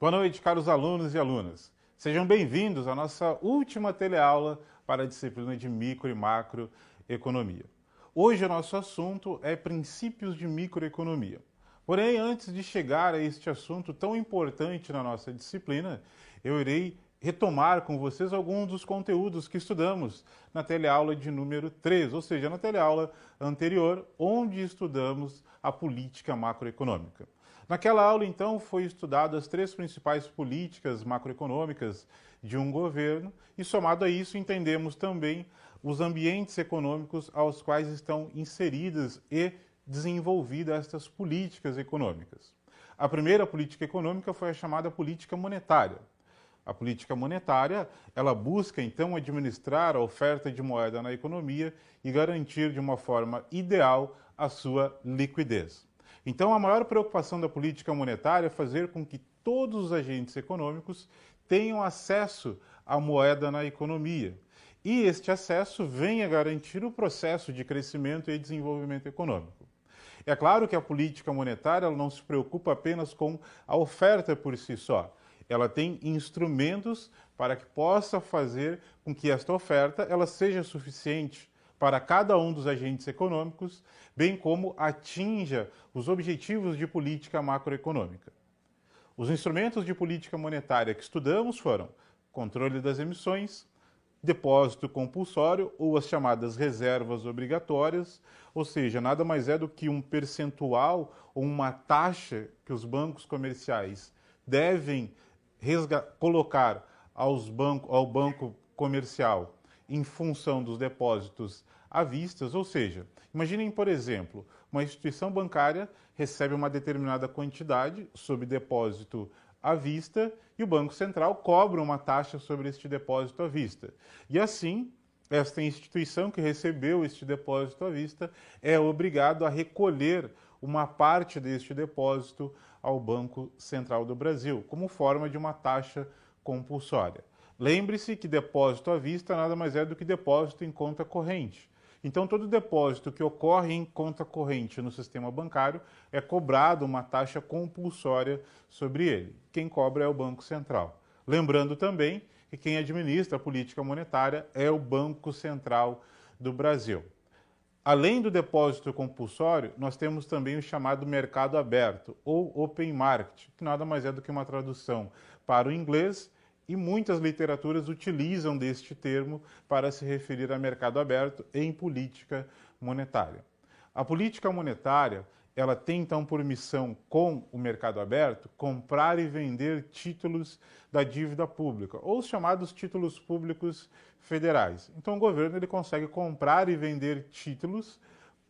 Boa noite, caros alunos e alunas. Sejam bem-vindos à nossa última teleaula para a disciplina de micro e macroeconomia. Hoje o nosso assunto é princípios de microeconomia. Porém, antes de chegar a este assunto tão importante na nossa disciplina, eu irei retomar com vocês alguns dos conteúdos que estudamos na teleaula de número 3, ou seja, na teleaula anterior, onde estudamos a política macroeconômica. Naquela aula, então, foi estudado as três principais políticas macroeconômicas de um governo e, somado a isso, entendemos também os ambientes econômicos aos quais estão inseridas e desenvolvidas estas políticas econômicas. A primeira política econômica foi a chamada política monetária. A política monetária, ela busca, então, administrar a oferta de moeda na economia e garantir de uma forma ideal a sua liquidez. Então, a maior preocupação da política monetária é fazer com que todos os agentes econômicos tenham acesso à moeda na economia. E este acesso venha garantir o processo de crescimento e desenvolvimento econômico. É claro que a política monetária ela não se preocupa apenas com a oferta por si só. Ela tem instrumentos para que possa fazer com que esta oferta ela seja suficiente para cada um dos agentes econômicos, bem como atinja os objetivos de política macroeconômica. Os instrumentos de política monetária que estudamos foram controle das emissões, depósito compulsório ou as chamadas reservas obrigatórias, ou seja, nada mais é do que um percentual ou uma taxa que os bancos comerciais devem colocar ao banco comercial em função dos depósitos à vista, ou seja, imaginem, por exemplo, uma instituição bancária recebe uma determinada quantidade sob depósito à vista e o Banco Central cobra uma taxa sobre este depósito à vista. E assim, esta instituição que recebeu este depósito à vista é obrigado a recolher uma parte deste depósito ao Banco Central do Brasil, como forma de uma taxa compulsória. Lembre-se que depósito à vista nada mais é do que depósito em conta corrente. Então, todo depósito que ocorre em conta corrente no sistema bancário é cobrado uma taxa compulsória sobre ele. Quem cobra é o Banco Central. Lembrando também que quem administra a política monetária é o Banco Central do Brasil. Além do depósito compulsório, nós temos também o chamado mercado aberto, ou open market, que nada mais é do que uma tradução para o inglês, e muitas literaturas utilizam deste termo para se referir a mercado aberto em política monetária. A política monetária, ela tem então por missão, com o mercado aberto, comprar e vender títulos da dívida pública, ou os chamados títulos públicos federais. Então o governo ele consegue comprar e vender títulos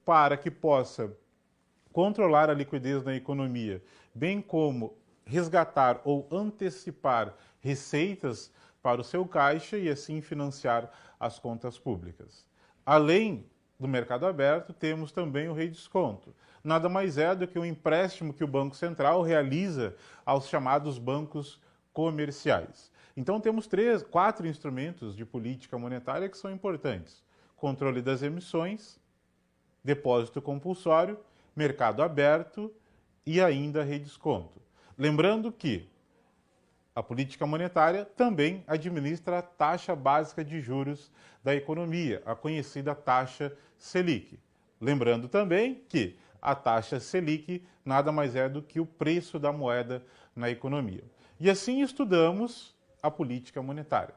para que possa controlar a liquidez na economia, bem como resgatar ou antecipar receitas para o seu caixa e assim financiar as contas públicas. Além do mercado aberto, temos também o redesconto. Nada mais é do que um empréstimo que o Banco Central realiza aos chamados bancos comerciais. Então temos quatro instrumentos de política monetária que são importantes: controle das emissões, depósito compulsório, mercado aberto e ainda redesconto. Lembrando que a política monetária também administra a taxa básica de juros da economia, a conhecida taxa Selic. Lembrando também que a taxa Selic nada mais é do que o preço da moeda na economia. E assim estudamos a política monetária.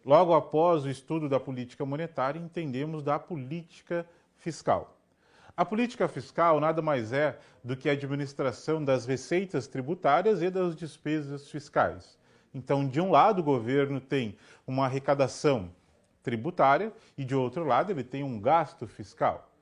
Logo após o estudo da política monetária, entendemos da política fiscal. A política fiscal nada mais é do que a administração das receitas tributárias e das despesas fiscais. Então, de um lado, o governo tem uma arrecadação tributária e, de outro lado, ele tem um gasto fiscal.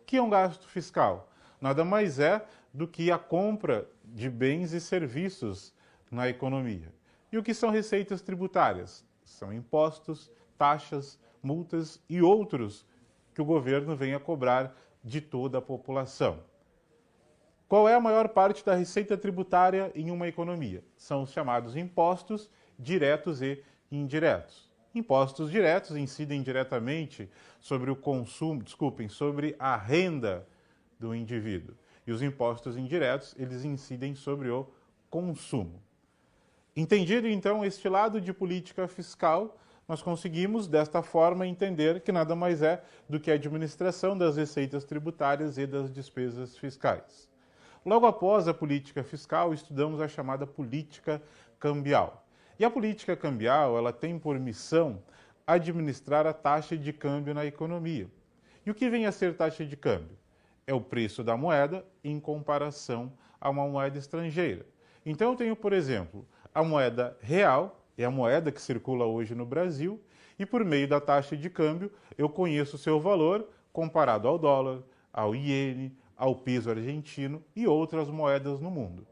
O que é um gasto fiscal? Nada mais é do que a compra de bens e serviços na economia. E o que são receitas tributárias? São impostos, taxas, multas e outros que o governo vem a cobrar de toda a população. Qual é a maior parte da receita tributária em uma economia? São os chamados impostos diretos e indiretos. Impostos diretos incidem diretamente sobre o consumo, sobre a renda do indivíduo. E os impostos indiretos, eles incidem sobre o consumo. Entendido, então, este lado de política fiscal, nós conseguimos, desta forma, entender que nada mais é do que a administração das receitas tributárias e das despesas fiscais. Logo após a política fiscal, estudamos a chamada política cambial. E a política cambial, ela tem por missão administrar a taxa de câmbio na economia. E o que vem a ser taxa de câmbio? É o preço da moeda em comparação a uma moeda estrangeira. Então eu tenho, por exemplo, a moeda real, é a moeda que circula hoje no Brasil, e por meio da taxa de câmbio eu conheço o seu valor comparado ao dólar, ao iene, ao peso argentino e outras moedas no mundo.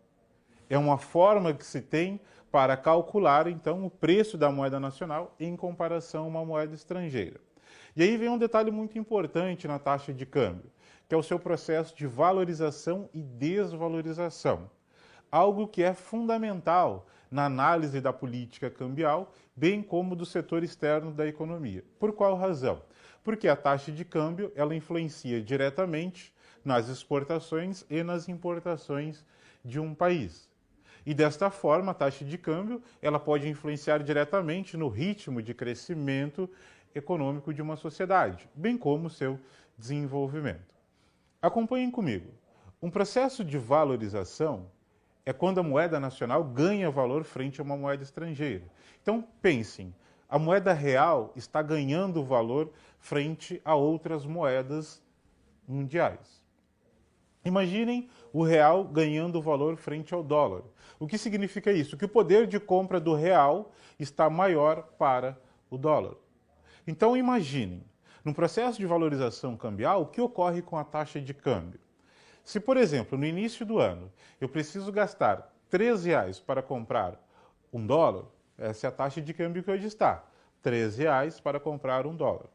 É uma forma que se tem para calcular, então, o preço da moeda nacional em comparação a uma moeda estrangeira. E aí vem um detalhe muito importante na taxa de câmbio, que é o seu processo de valorização e desvalorização. Algo que é fundamental na análise da política cambial, bem como do setor externo da economia. Por qual razão? Porque a taxa de câmbio ela influencia diretamente nas exportações e nas importações de um país. E desta forma, a taxa de câmbio ela pode influenciar diretamente no ritmo de crescimento econômico de uma sociedade, bem como o seu desenvolvimento. Acompanhem comigo. Um processo de valorização é quando a moeda nacional ganha valor frente a uma moeda estrangeira. Então, pensem, a moeda real está ganhando valor frente a outras moedas mundiais. Imaginem o real ganhando valor frente ao dólar. O que significa isso? Que o poder de compra do real está maior para o dólar. Então imaginem, no processo de valorização cambial, o que ocorre com a taxa de câmbio? Se, por exemplo, no início do ano, eu preciso gastar R$3 para comprar $1, essa é a taxa de câmbio que hoje está, R$3 para comprar $1.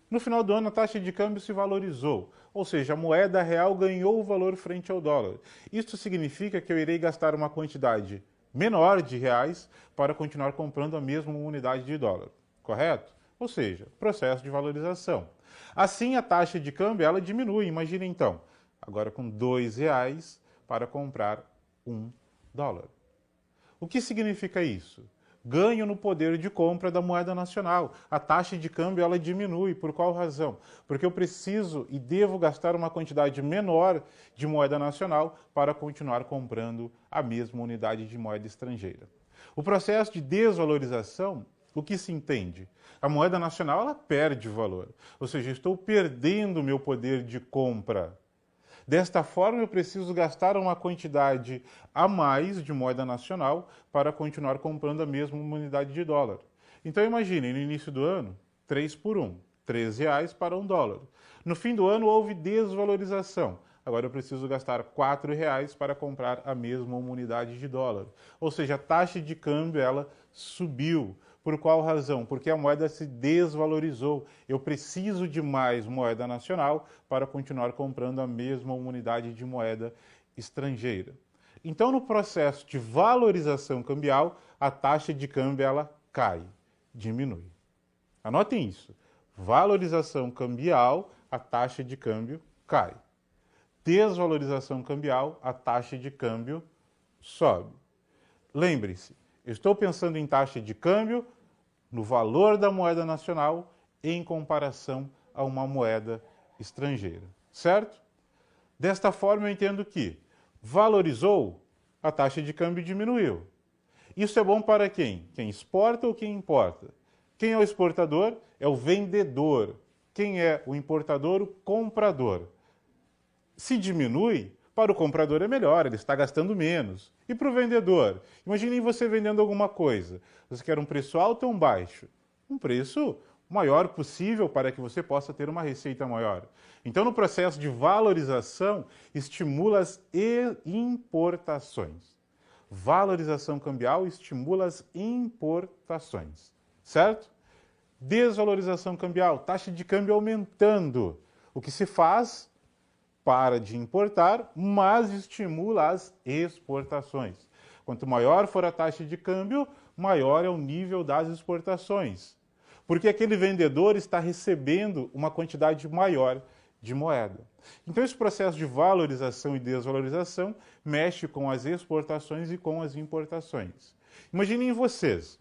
No final do ano, a taxa de câmbio se valorizou, ou seja, a moeda real ganhou valor frente ao dólar. Isso significa que eu irei gastar uma quantidade menor de reais para continuar comprando a mesma unidade de dólar, correto? Ou seja, processo de valorização. Assim, a taxa de câmbio ela diminui. Imagina então, agora com R$2 para comprar $1. O que significa isso? Ganho no poder de compra da moeda nacional. A taxa de câmbio ela diminui. Por qual razão? Porque eu preciso e devo gastar uma quantidade menor de moeda nacional para continuar comprando a mesma unidade de moeda estrangeira. O processo de desvalorização, o que se entende? A moeda nacional ela perde valor, ou seja, estou perdendo o meu poder de compra. Desta forma, eu preciso gastar uma quantidade a mais de moeda nacional para continuar comprando a mesma unidade de dólar. Então, imagine, no início do ano, 3 por 1, R$3 para $1. No fim do ano, houve desvalorização. Agora eu preciso gastar R$4 para comprar a mesma unidade de dólar. Ou seja, a taxa de câmbio ela subiu. Por qual razão? Porque a moeda se desvalorizou. Eu preciso de mais moeda nacional para continuar comprando a mesma unidade de moeda estrangeira. Então, no processo de valorização cambial, a taxa de câmbio ela cai, diminui. Anotem isso. Valorização cambial, a taxa de câmbio cai. Desvalorização cambial, a taxa de câmbio sobe. Lembre-se, eu estou pensando em taxa de câmbio no valor da moeda nacional em comparação a uma moeda estrangeira, certo? Desta forma eu entendo que valorizou, a taxa de câmbio diminuiu. Isso é bom para quem? Quem exporta ou quem importa? Quem é o exportador? É o vendedor. Quem é o importador? O comprador. Se diminui, para o comprador é melhor, ele está gastando menos. E para o vendedor? Imaginem você vendendo alguma coisa. Você quer um preço alto ou um baixo? Um preço maior possível para que você possa ter uma receita maior. Então, no processo de valorização, estimula as importações. Valorização cambial estimula as importações, certo? Desvalorização cambial, taxa de câmbio aumentando. O que se faz? Para de importar, mas estimula as exportações. Quanto maior for a taxa de câmbio, maior é o nível das exportações. Porque aquele vendedor está recebendo uma quantidade maior de moeda. Então, esse processo de valorização e desvalorização mexe com as exportações e com as importações. Imaginem vocês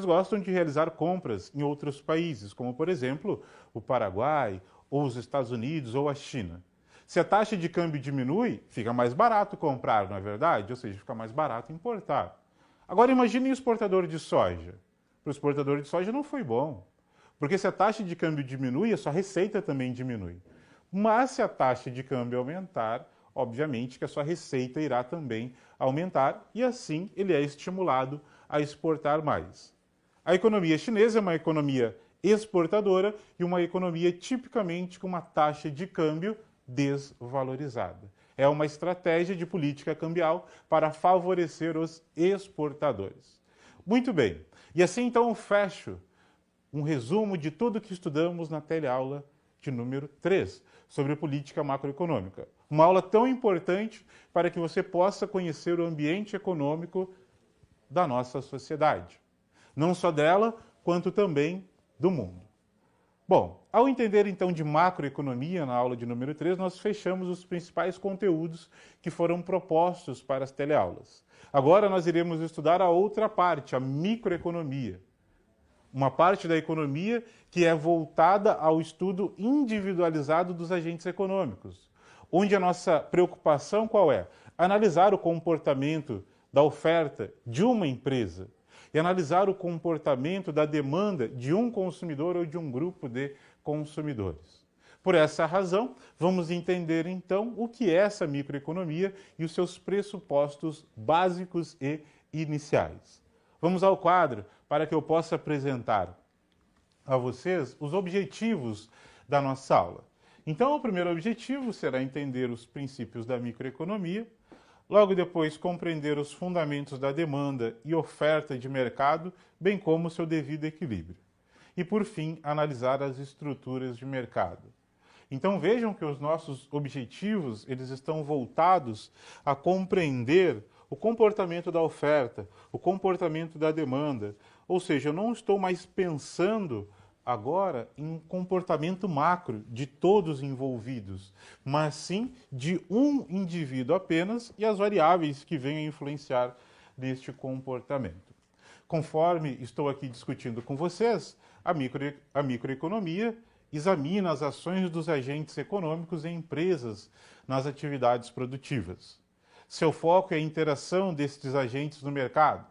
gostam de realizar compras em outros países, como, por exemplo, o Paraguai, ou os Estados Unidos, ou a China. Se a taxa de câmbio diminui, fica mais barato comprar, não é verdade? Ou seja, fica mais barato importar. Agora, imagine o exportador de soja. Para o exportador de soja não foi bom, porque se a taxa de câmbio diminui, a sua receita também diminui. Mas se a taxa de câmbio aumentar, obviamente que a sua receita irá também aumentar e assim ele é estimulado a exportar mais. A economia chinesa é uma economia exportadora e uma economia tipicamente com uma taxa de câmbio desvalorizada. É uma estratégia de política cambial para favorecer os exportadores. Muito bem. E assim então eu fecho um resumo de tudo que estudamos na teleaula de número 3, sobre política macroeconômica. Uma aula tão importante para que você possa conhecer o ambiente econômico da nossa sociedade. Não só dela, quanto também do mundo. Bom, ao entender então de macroeconomia na aula de número 3, nós fechamos os principais conteúdos que foram propostos para as teleaulas. Agora nós iremos estudar a outra parte, a microeconomia. Uma parte da economia que é voltada ao estudo individualizado dos agentes econômicos, onde a nossa preocupação qual é? Analisar o comportamento da oferta de uma empresa e analisar o comportamento da demanda de um consumidor ou de um grupo de consumidores. Por essa razão, vamos entender então o que é essa microeconomia e os seus pressupostos básicos e iniciais. Vamos ao quadro para que eu possa apresentar a vocês os objetivos da nossa aula. Então, o primeiro objetivo será entender os princípios da microeconomia, logo depois compreender os fundamentos da demanda e oferta de mercado, bem como seu devido equilíbrio. E, por fim, analisar as estruturas de mercado. Então vejam que os nossos objetivos eles estão voltados a compreender o comportamento da oferta, o comportamento da demanda. Ou seja, eu não estou mais pensando agora em um comportamento macro de todos envolvidos, mas sim de um indivíduo apenas e as variáveis que venham a influenciar neste comportamento. Conforme estou aqui discutindo com vocês, a microeconomia examina as ações dos agentes econômicos em empresas nas atividades produtivas. Seu foco é a interação destes agentes no mercado.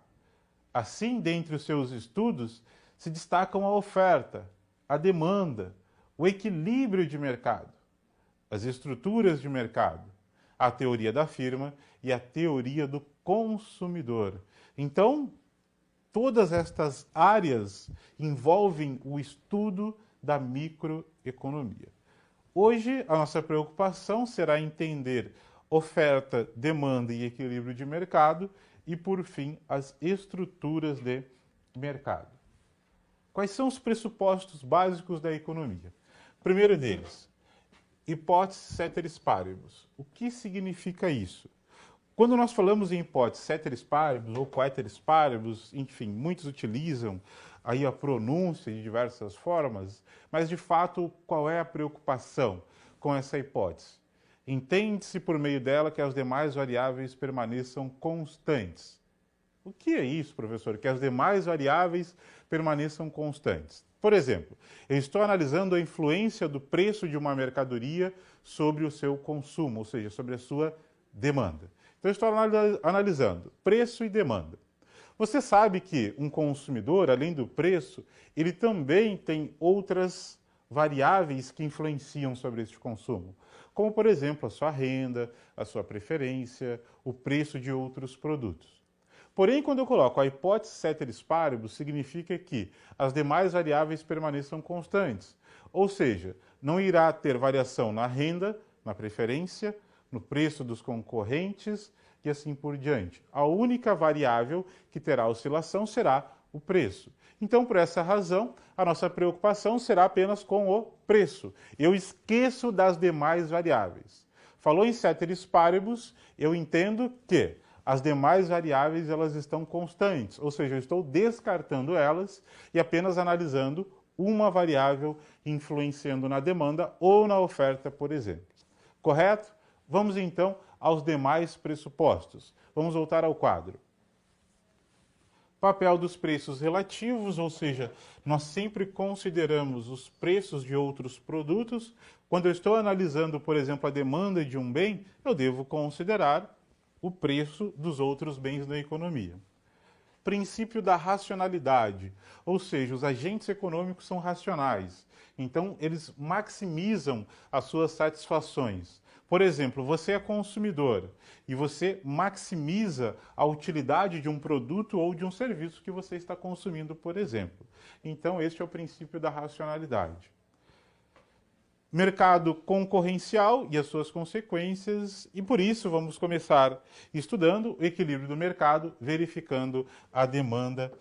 Assim, dentre os seus estudos, se destacam a oferta, a demanda, o equilíbrio de mercado, as estruturas de mercado, a teoria da firma e a teoria do consumidor. Então, todas estas áreas envolvem o estudo da microeconomia. Hoje, a nossa preocupação será entender oferta, demanda e equilíbrio de mercado e, por fim, as estruturas de mercado. Quais são os pressupostos básicos da economia? Primeiro deles, hipótese ceteris paribus. O que significa isso? Quando nós falamos em hipótese ceteris paribus ou quaeteris paribus, enfim, muitos utilizam aí a pronúncia de diversas formas, mas de fato qual é a preocupação com essa hipótese? Entende-se por meio dela que as demais variáveis permaneçam constantes. O que é isso, professor? Que as demais variáveis permaneçam constantes. Por exemplo, eu estou analisando a influência do preço de uma mercadoria sobre o seu consumo, ou seja, sobre a sua demanda. Então, eu estou analisando preço e demanda. Você sabe que um consumidor, além do preço, ele também tem outras variáveis que influenciam sobre este consumo, como, por exemplo, a sua renda, a sua preferência, o preço de outros produtos. Porém, quando eu coloco a hipótese ceteris paribus, significa que as demais variáveis permaneçam constantes, ou seja, não irá ter variação na renda, na preferência, no preço dos concorrentes e assim por diante. A única variável que terá oscilação será o preço. Então, por essa razão, a nossa preocupação será apenas com o preço. Eu esqueço das demais variáveis. Falou em ceteris paribus, eu entendo que as demais variáveis elas estão constantes, ou seja, eu estou descartando elas e apenas analisando uma variável influenciando na demanda ou na oferta, por exemplo. Correto? Vamos então aos demais pressupostos. Vamos voltar ao quadro. Papel dos preços relativos, ou seja, nós sempre consideramos os preços de outros produtos. Quando eu estou analisando, por exemplo, a demanda de um bem, eu devo considerar o preço dos outros bens da economia. Princípio da racionalidade, ou seja, os agentes econômicos são racionais, então eles maximizam as suas satisfações. Por exemplo, você é consumidor e você maximiza a utilidade de um produto ou de um serviço que você está consumindo, por exemplo. Então, este é o princípio da racionalidade. Mercado concorrencial e as suas consequências, e por isso vamos começar estudando o equilíbrio do mercado, verificando a demanda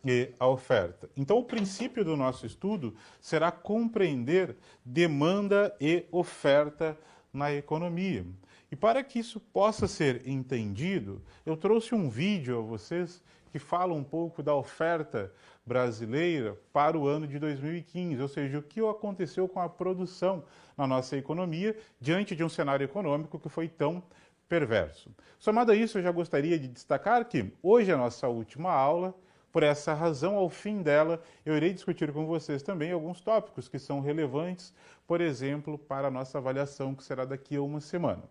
e a oferta. Então, o princípio do nosso estudo será compreender demanda e oferta na economia. E para que isso possa ser entendido, eu trouxe um vídeo a vocês que fala um pouco da oferta brasileira para o ano de 2015, ou seja, o que aconteceu com a produção na nossa economia diante de um cenário econômico que foi tão perverso. Somado a isso, eu já gostaria de destacar que hoje é a nossa última aula. Por essa razão, ao fim dela, eu irei discutir com vocês também alguns tópicos que são relevantes, por exemplo, para a nossa avaliação, que será daqui a uma semana.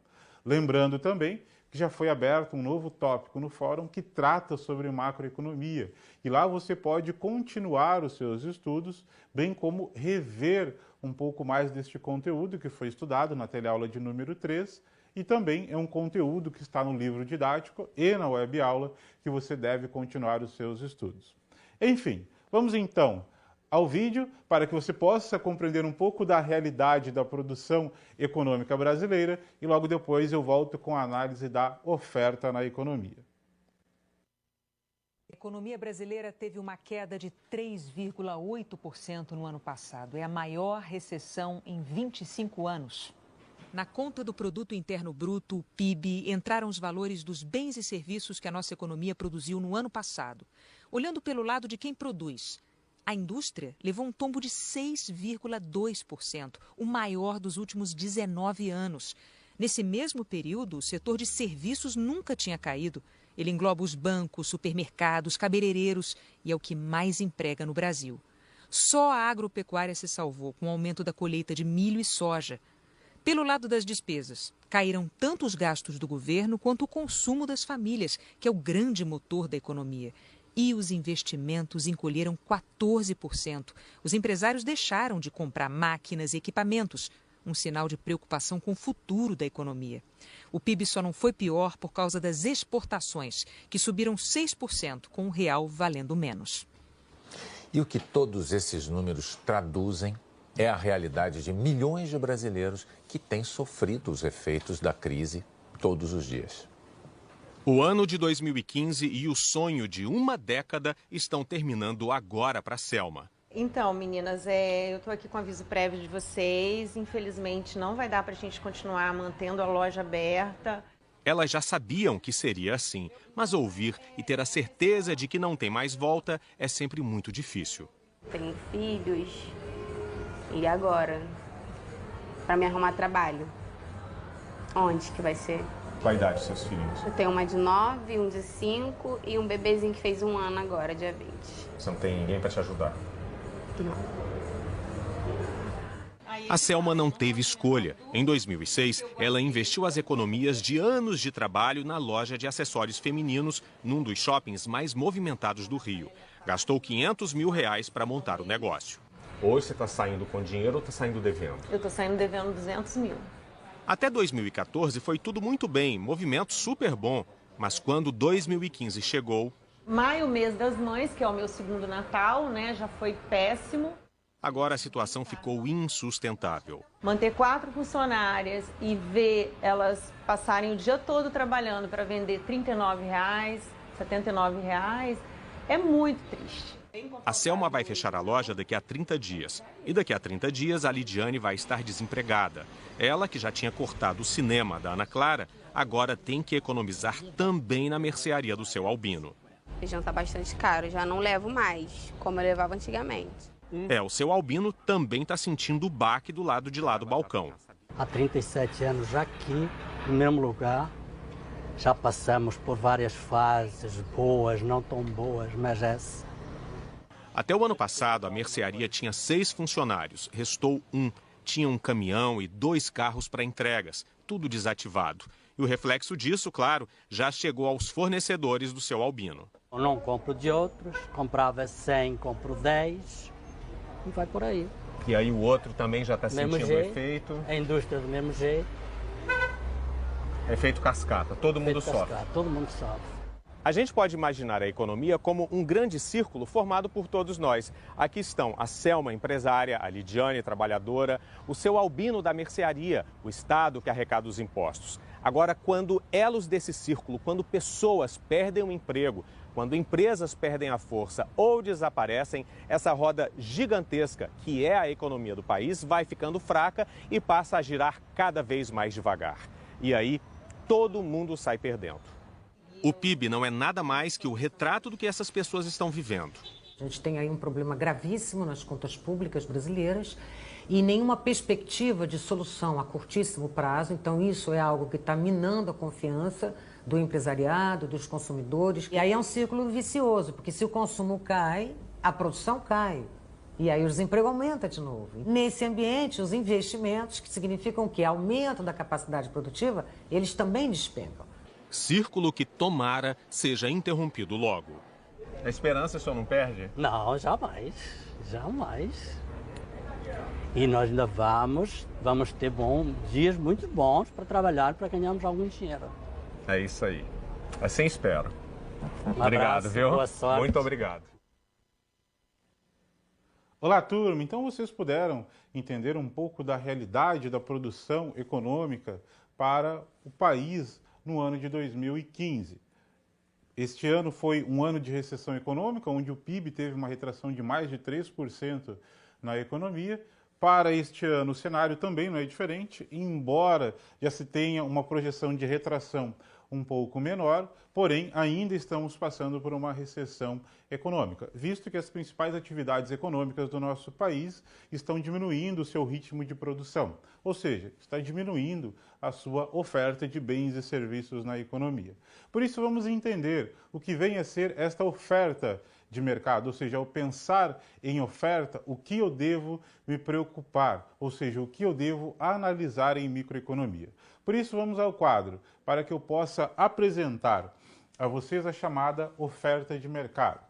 Lembrando também que já foi aberto um novo tópico no fórum que trata sobre macroeconomia. E lá você pode continuar os seus estudos, bem como rever um pouco mais deste conteúdo que foi estudado na teleaula de número 3, e também é um conteúdo que está no livro didático e na web aula que você deve continuar os seus estudos. Enfim, vamos então ao vídeo para que você possa compreender um pouco da realidade da produção econômica brasileira e logo depois eu volto com a análise da oferta na economia. A economia brasileira teve uma queda de 3,8% no ano passado. É a maior recessão em 25 anos. Na conta do Produto Interno Bruto, o PIB, entraram os valores dos bens e serviços que a nossa economia produziu no ano passado. Olhando pelo lado de quem produz, a indústria levou um tombo de 6,2%, o maior dos últimos 19 anos. Nesse mesmo período, o setor de serviços nunca tinha caído. Ele engloba os bancos, supermercados, cabeleireiros e é o que mais emprega no Brasil. Só a agropecuária se salvou com o aumento da colheita de milho e soja. Pelo lado das despesas, caíram tanto os gastos do governo quanto o consumo das famílias, que é o grande motor da economia. E os investimentos encolheram 14%. Os empresários deixaram de comprar máquinas e equipamentos, um sinal de preocupação com o futuro da economia. O PIB só não foi pior por causa das exportações, que subiram 6%, com o real valendo menos. E o que todos esses números traduzem é a realidade de milhões de brasileiros que têm sofrido os efeitos da crise todos os dias. O ano de 2015 e o sonho de uma década estão terminando agora para Selma. Então, meninas, eu estou aqui com aviso prévio de vocês. Infelizmente, não vai dar para a gente continuar mantendo a loja aberta. Elas já sabiam que seria assim, mas ouvir e ter a certeza de que não tem mais volta é sempre muito difícil. Tenho filhos. E agora? Para me arrumar trabalho? Onde que vai ser? Qual a idade dos seus filhos? Eu tenho uma de 9, um de 5 e um bebezinho que fez 1 ano agora, dia 20. Você não tem ninguém para te ajudar? Não. A Selma não teve escolha. Em 2006, ela investiu as economias de anos de trabalho na loja de acessórios femininos, num dos shoppings mais movimentados do Rio. Gastou R$500 mil para montar o negócio. Hoje você está saindo com dinheiro ou está saindo devendo? Eu estou saindo devendo 200 mil. Até 2014 foi tudo muito bem, movimento super bom. Mas quando 2015 chegou... Maio, mês das mães, que é o meu segundo Natal, né? Já foi péssimo. Agora a situação ficou insustentável. Manter 4 funcionárias e ver elas passarem o dia todo trabalhando para vender R$39, R$79, é muito triste. A Selma vai fechar a loja daqui a 30 dias. E daqui a 30 dias a Lidiane vai estar desempregada. Ela, que já tinha cortado o cinema da Ana Clara, agora tem que economizar também na mercearia do seu Albino. O feijão está bastante caro, já não levo mais, como eu levava antigamente. O seu Albino também está sentindo o baque do lado de lá do balcão. Há 37 anos já aqui, no mesmo lugar. Já passamos por várias fases, boas, não tão boas, mas essa. Até o ano passado, a mercearia tinha 6 funcionários, restou 1. Tinha um caminhão e 2 carros para entregas, tudo desativado. E o reflexo disso, claro, já chegou aos fornecedores do seu Albino. Eu não compro de outros, comprava 100, compro 10 e vai por aí. E aí o outro também já está sentindo o efeito? A indústria do mesmo jeito. Efeito cascata, todo mundo sofre. Todo mundo sofre. A gente pode imaginar a economia como um grande círculo formado por todos nós. Aqui estão a Selma, empresária, a Lidiane, trabalhadora, o seu Albino da mercearia, o Estado que arrecada os impostos. Agora, quando elos desse círculo, quando pessoas perdem o emprego, quando empresas perdem a força ou desaparecem, essa roda gigantesca, que é a economia do país, vai ficando fraca e passa a girar cada vez mais devagar. E aí, todo mundo sai perdendo. O PIB não é nada mais que o retrato do que essas pessoas estão vivendo. A gente tem aí um problema gravíssimo nas contas públicas brasileiras e nenhuma perspectiva de solução a curtíssimo prazo. Então, isso é algo que está minando a confiança do empresariado, dos consumidores. E aí é um círculo vicioso, porque se o consumo cai, a produção cai. E aí o desemprego aumenta de novo. Nesse ambiente, os investimentos, que significam que aumento da capacidade produtiva, eles também despencam. Círculo que tomara seja interrompido logo. A esperança o senhor não perde? Não, jamais. Jamais. E nós ainda vamos ter dias muito bons para trabalhar, para ganharmos algum dinheiro. É isso aí. Assim espero. Obrigado, viu? Boa sorte. Muito obrigado. Olá, turma! Então vocês puderam entender um pouco da realidade da produção econômica para o país no ano de 2015. Este ano foi um ano de recessão econômica, onde o PIB teve uma retração de mais de 3% na economia. Para este ano, o cenário também não é diferente, embora já se tenha uma projeção de retração um pouco menor, porém ainda estamos passando por uma recessão econômica, visto que as principais atividades econômicas do nosso país estão diminuindo o seu ritmo de produção, ou seja, está diminuindo a sua oferta de bens e serviços na economia. Por isso vamos entender o que vem a ser esta oferta de mercado, ou seja, ao pensar em oferta, o que eu devo me preocupar, ou seja, o que eu devo analisar em microeconomia. Por isso vamos ao quadro, para que eu possa apresentar a vocês a chamada oferta de mercado.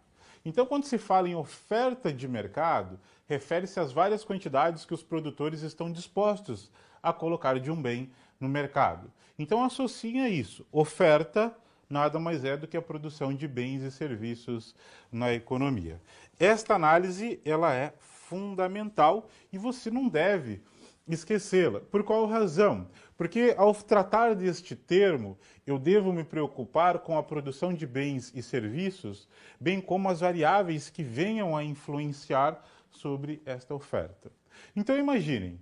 Então, quando se fala em oferta de mercado, refere-se às várias quantidades que os produtores estão dispostos a colocar de um bem no mercado. Então, associa isso. Oferta nada mais é do que a produção de bens e serviços na economia. Esta análise ela é fundamental e você não deve esquecê-la. Por qual razão? Porque ao tratar deste termo, eu devo me preocupar com a produção de bens e serviços, bem como as variáveis que venham a influenciar sobre esta oferta. Então imaginem,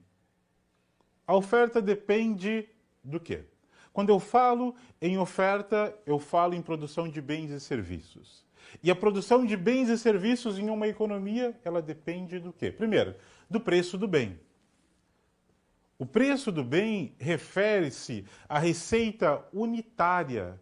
a oferta depende do quê? Quando eu falo em oferta, eu falo em produção de bens e serviços. E a produção de bens e serviços em uma economia, ela depende do quê? Primeiro, do preço do bem. O preço do bem refere-se à receita unitária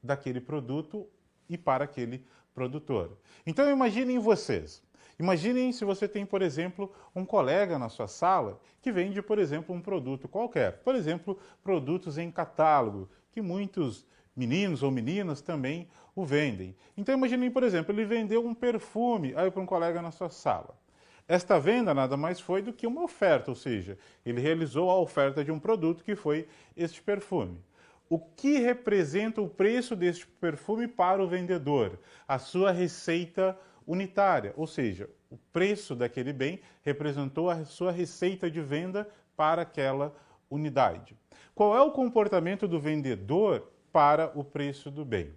daquele produto e para aquele produtor. Então imaginem vocês. Imaginem se você tem, por exemplo, um colega na sua sala que vende, por exemplo, um produto qualquer. Por exemplo, produtos em catálogo, que muitos meninos ou meninas também o vendem. Então imaginem, por exemplo, ele vendeu um perfume aí para um colega na sua sala. Esta venda nada mais foi do que uma oferta, ou seja, ele realizou a oferta de um produto que foi este perfume. O que representa o preço deste perfume para o vendedor? A sua receita unitária, ou seja, o preço daquele bem representou a sua receita de venda para aquela unidade. Qual é o comportamento do vendedor para o preço do bem?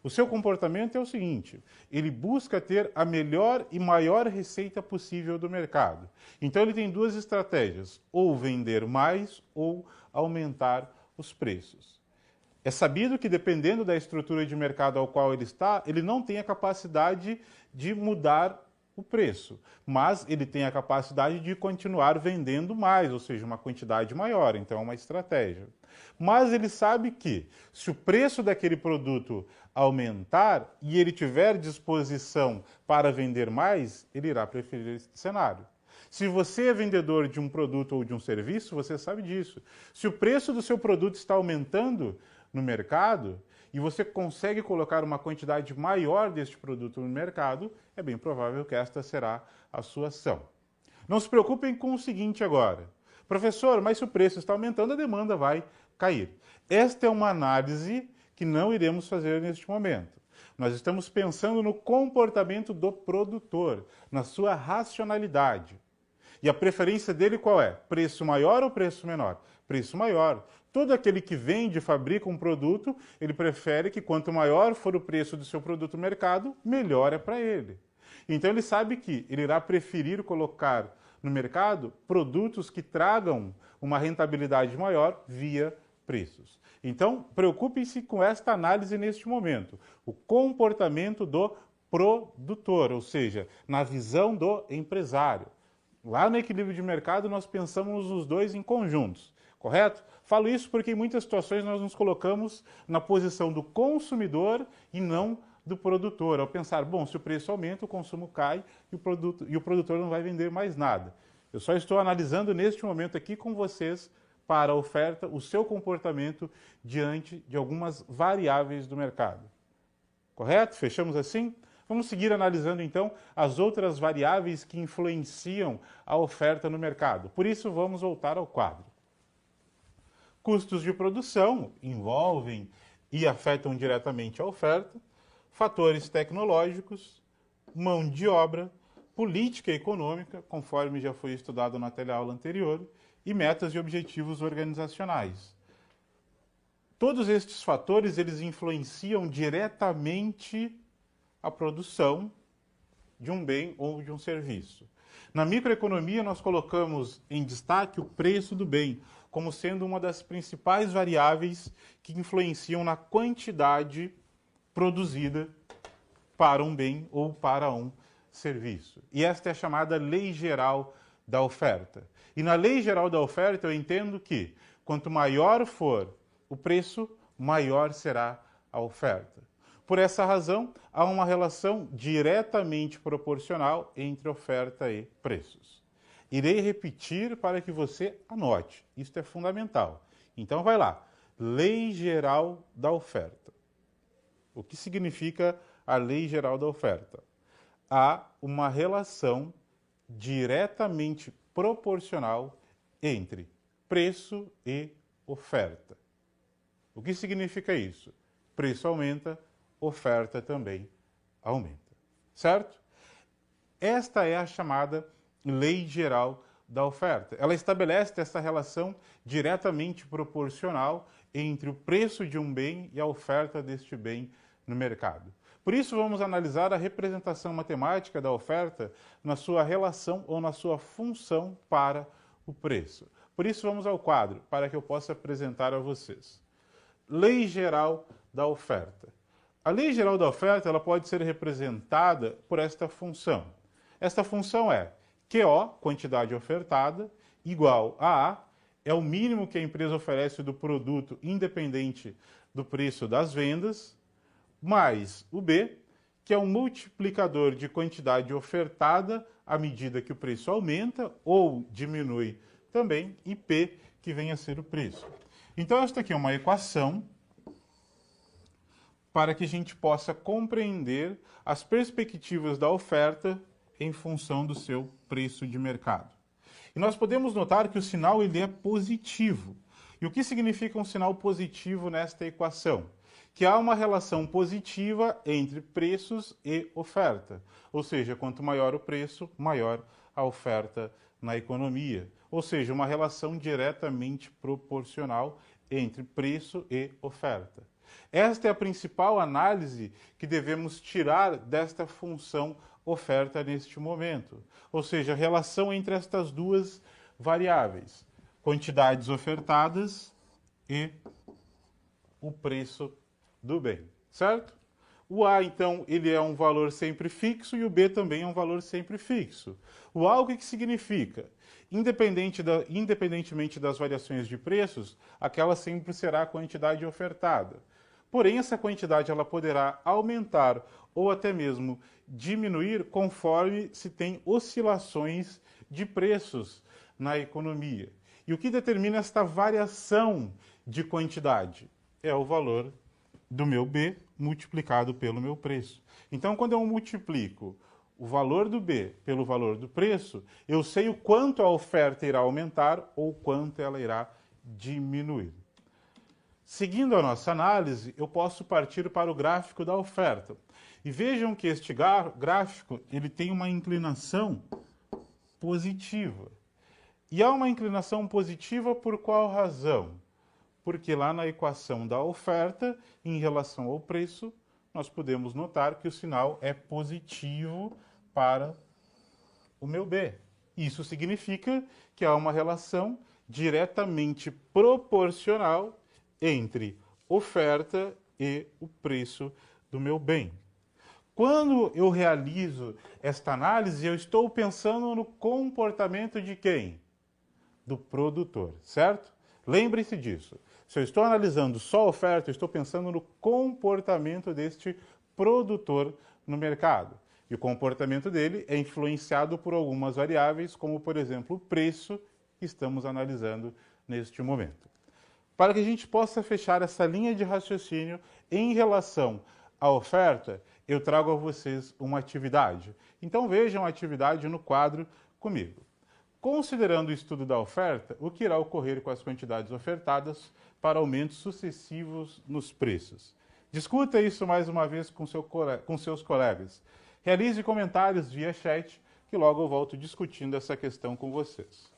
O seu comportamento é o seguinte: ele busca ter a melhor e maior receita possível do mercado. Então ele tem duas estratégias, ou vender mais ou aumentar os preços. É sabido que, dependendo da estrutura de mercado ao qual ele está, ele não tem a capacidade de mudar o preço, mas ele tem a capacidade de continuar vendendo mais, ou seja, uma quantidade maior, então é uma estratégia. Mas ele sabe que, se o preço daquele produto aumentar e ele tiver disposição para vender mais, ele irá preferir esse cenário. Se você é vendedor de um produto ou de um serviço, você sabe disso. Se o preço do seu produto está aumentando no mercado e você consegue colocar uma quantidade maior deste produto no mercado, é bem provável que esta será a sua ação. Não se preocupem com o seguinte agora. Professor, mas se o preço está aumentando, a demanda vai cair. Esta é uma análise que não iremos fazer neste momento. Nós estamos pensando no comportamento do produtor, na sua racionalidade. E a preferência dele qual é? Preço maior ou preço menor? Preço maior. Todo aquele que vende e fabrica um produto, ele prefere que quanto maior for o preço do seu produto no mercado, melhor é para ele. Então ele sabe que ele irá preferir colocar no mercado produtos que tragam uma rentabilidade maior via preços. Então, preocupe-se com esta análise neste momento. O comportamento do produtor, ou seja, na visão do empresário. Lá no equilíbrio de mercado, nós pensamos os dois em conjuntos, correto? Falo isso porque em muitas situações nós nos colocamos na posição do consumidor e não do produtor. Ao pensar, bom, se o preço aumenta, o consumo cai e o produtor não vai vender mais nada. Eu só estou analisando neste momento aqui com vocês, para a oferta, o seu comportamento diante de algumas variáveis do mercado. Correto? Fechamos assim? Vamos seguir analisando, então, as outras variáveis que influenciam a oferta no mercado. Por isso, vamos voltar ao quadro. Custos de produção envolvem e afetam diretamente a oferta, fatores tecnológicos, mão de obra, política econômica, conforme já foi estudado na teleaula anterior, e metas e objetivos organizacionais. Todos estes fatores, eles influenciam diretamente a produção de um bem ou de um serviço. Na microeconomia, nós colocamos em destaque o preço do bem, como sendo uma das principais variáveis que influenciam na quantidade produzida para um bem ou para um serviço. E esta é a chamada Lei Geral da Oferta. E na Lei Geral da Oferta eu entendo que quanto maior for o preço, maior será a oferta. Por essa razão, há uma relação diretamente proporcional entre oferta e preços. Irei repetir para que você anote. Isto é fundamental. Então vai lá. Lei Geral da Oferta. O que significa a Lei Geral da Oferta? Há uma relação diretamente proporcional entre preço e oferta. O que significa isso? Preço aumenta, oferta também aumenta. Certo? Esta é a chamada Lei Geral da Oferta. Ela estabelece essa relação diretamente proporcional entre o preço de um bem e a oferta deste bem no mercado. Por isso, vamos analisar a representação matemática da oferta na sua relação ou na sua função para o preço. Por isso, vamos ao quadro, para que eu possa apresentar a vocês. Lei Geral da Oferta. A Lei Geral da Oferta ela pode ser representada por esta função. Esta função é QO, quantidade ofertada, igual a A, é o mínimo que a empresa oferece do produto independente do preço das vendas, mais o B, que é um multiplicador de quantidade ofertada à medida que o preço aumenta ou diminui também, e P, que vem a ser o preço. Então, esta aqui é uma equação para que a gente possa compreender as perspectivas da oferta em função do seu preço de mercado. E nós podemos notar que o sinal ele é positivo. E o que significa um sinal positivo nesta equação? Que há uma relação positiva entre preços e oferta. Ou seja, quanto maior o preço, maior a oferta na economia. Ou seja, uma relação diretamente proporcional entre preço e oferta. Esta é a principal análise que devemos tirar desta função oferta neste momento. Ou seja, a relação entre estas duas variáveis, quantidades ofertadas e o preço do bem, certo? O A, então, ele é um valor sempre fixo e o B também é um valor sempre fixo. O A, o que significa? Independentemente das variações de preços, aquela sempre será a quantidade ofertada. Porém, essa quantidade ela poderá aumentar ou até mesmo diminuir conforme se tem oscilações de preços na economia. E o que determina esta variação de quantidade? É o valor do meu B multiplicado pelo meu preço. Então, quando eu multiplico o valor do B pelo valor do preço, eu sei o quanto a oferta irá aumentar ou quanto ela irá diminuir. Seguindo a nossa análise, eu posso partir para o gráfico da oferta. E vejam que este gráfico ele tem uma inclinação positiva. E há uma inclinação positiva por qual razão? Porque lá na equação da oferta, em relação ao preço, nós podemos notar que o sinal é positivo para o meu B. Isso significa que há uma relação diretamente proporcional entre oferta e o preço do meu bem. Quando eu realizo esta análise, eu estou pensando no comportamento de quem? Do produtor, certo? Lembre-se disso. Se eu estou analisando só a oferta, eu estou pensando no comportamento deste produtor no mercado. E o comportamento dele é influenciado por algumas variáveis, como, por exemplo, o preço que estamos analisando neste momento. Para que a gente possa fechar essa linha de raciocínio em relação à oferta, eu trago a vocês uma atividade. Então vejam a atividade no quadro comigo. Considerando o estudo da oferta, o que irá ocorrer com as quantidades ofertadas para aumentos sucessivos nos preços? Discuta isso mais uma vez com seus colegas. Realize comentários via chat, que logo eu volto discutindo essa questão com vocês.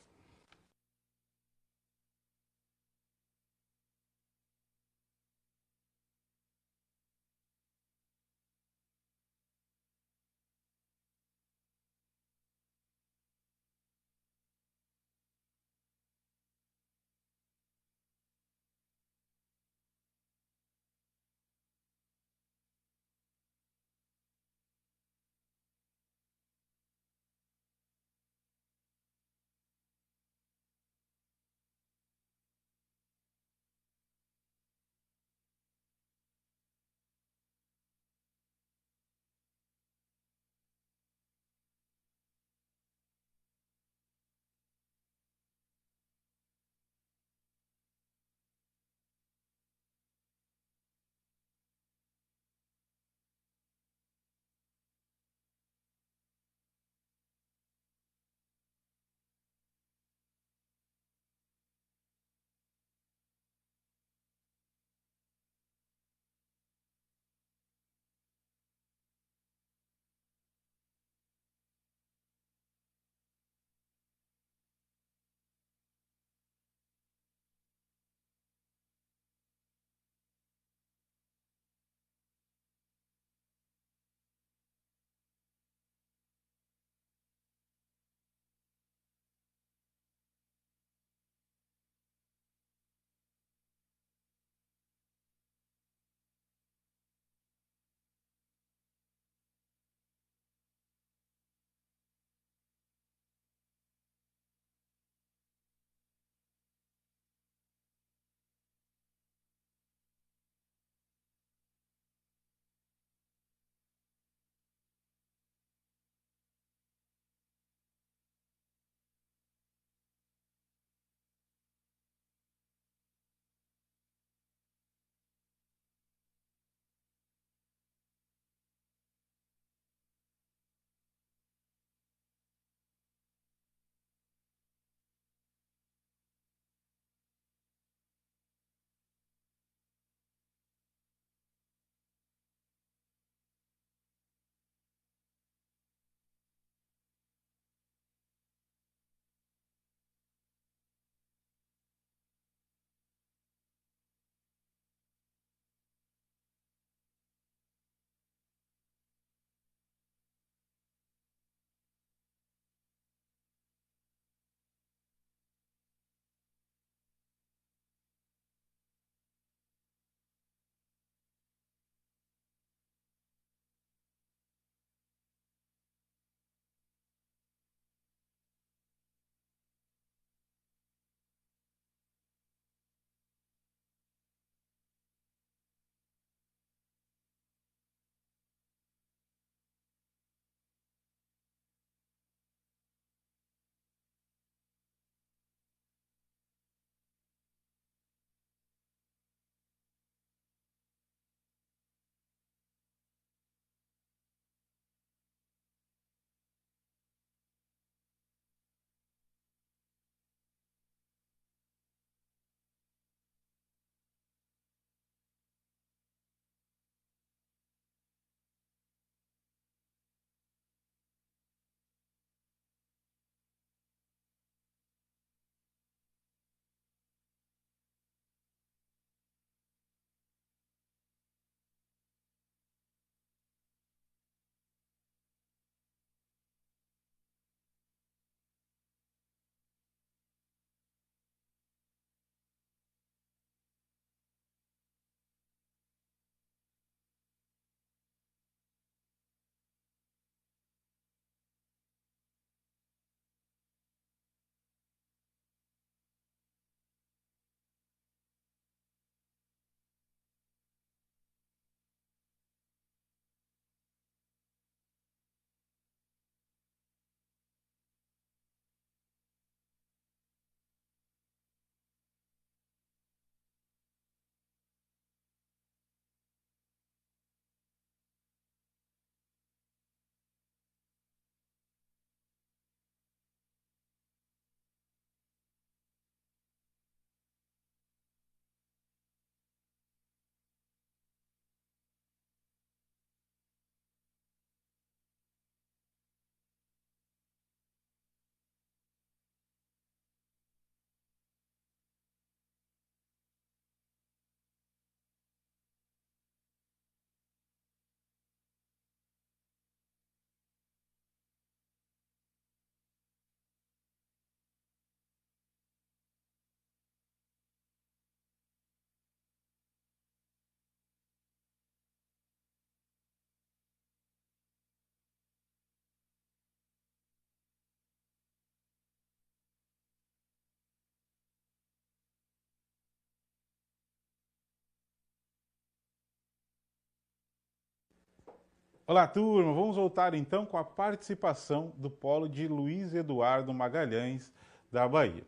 Olá, turma! Vamos voltar então com a participação do polo de Luiz Eduardo Magalhães, da Bahia.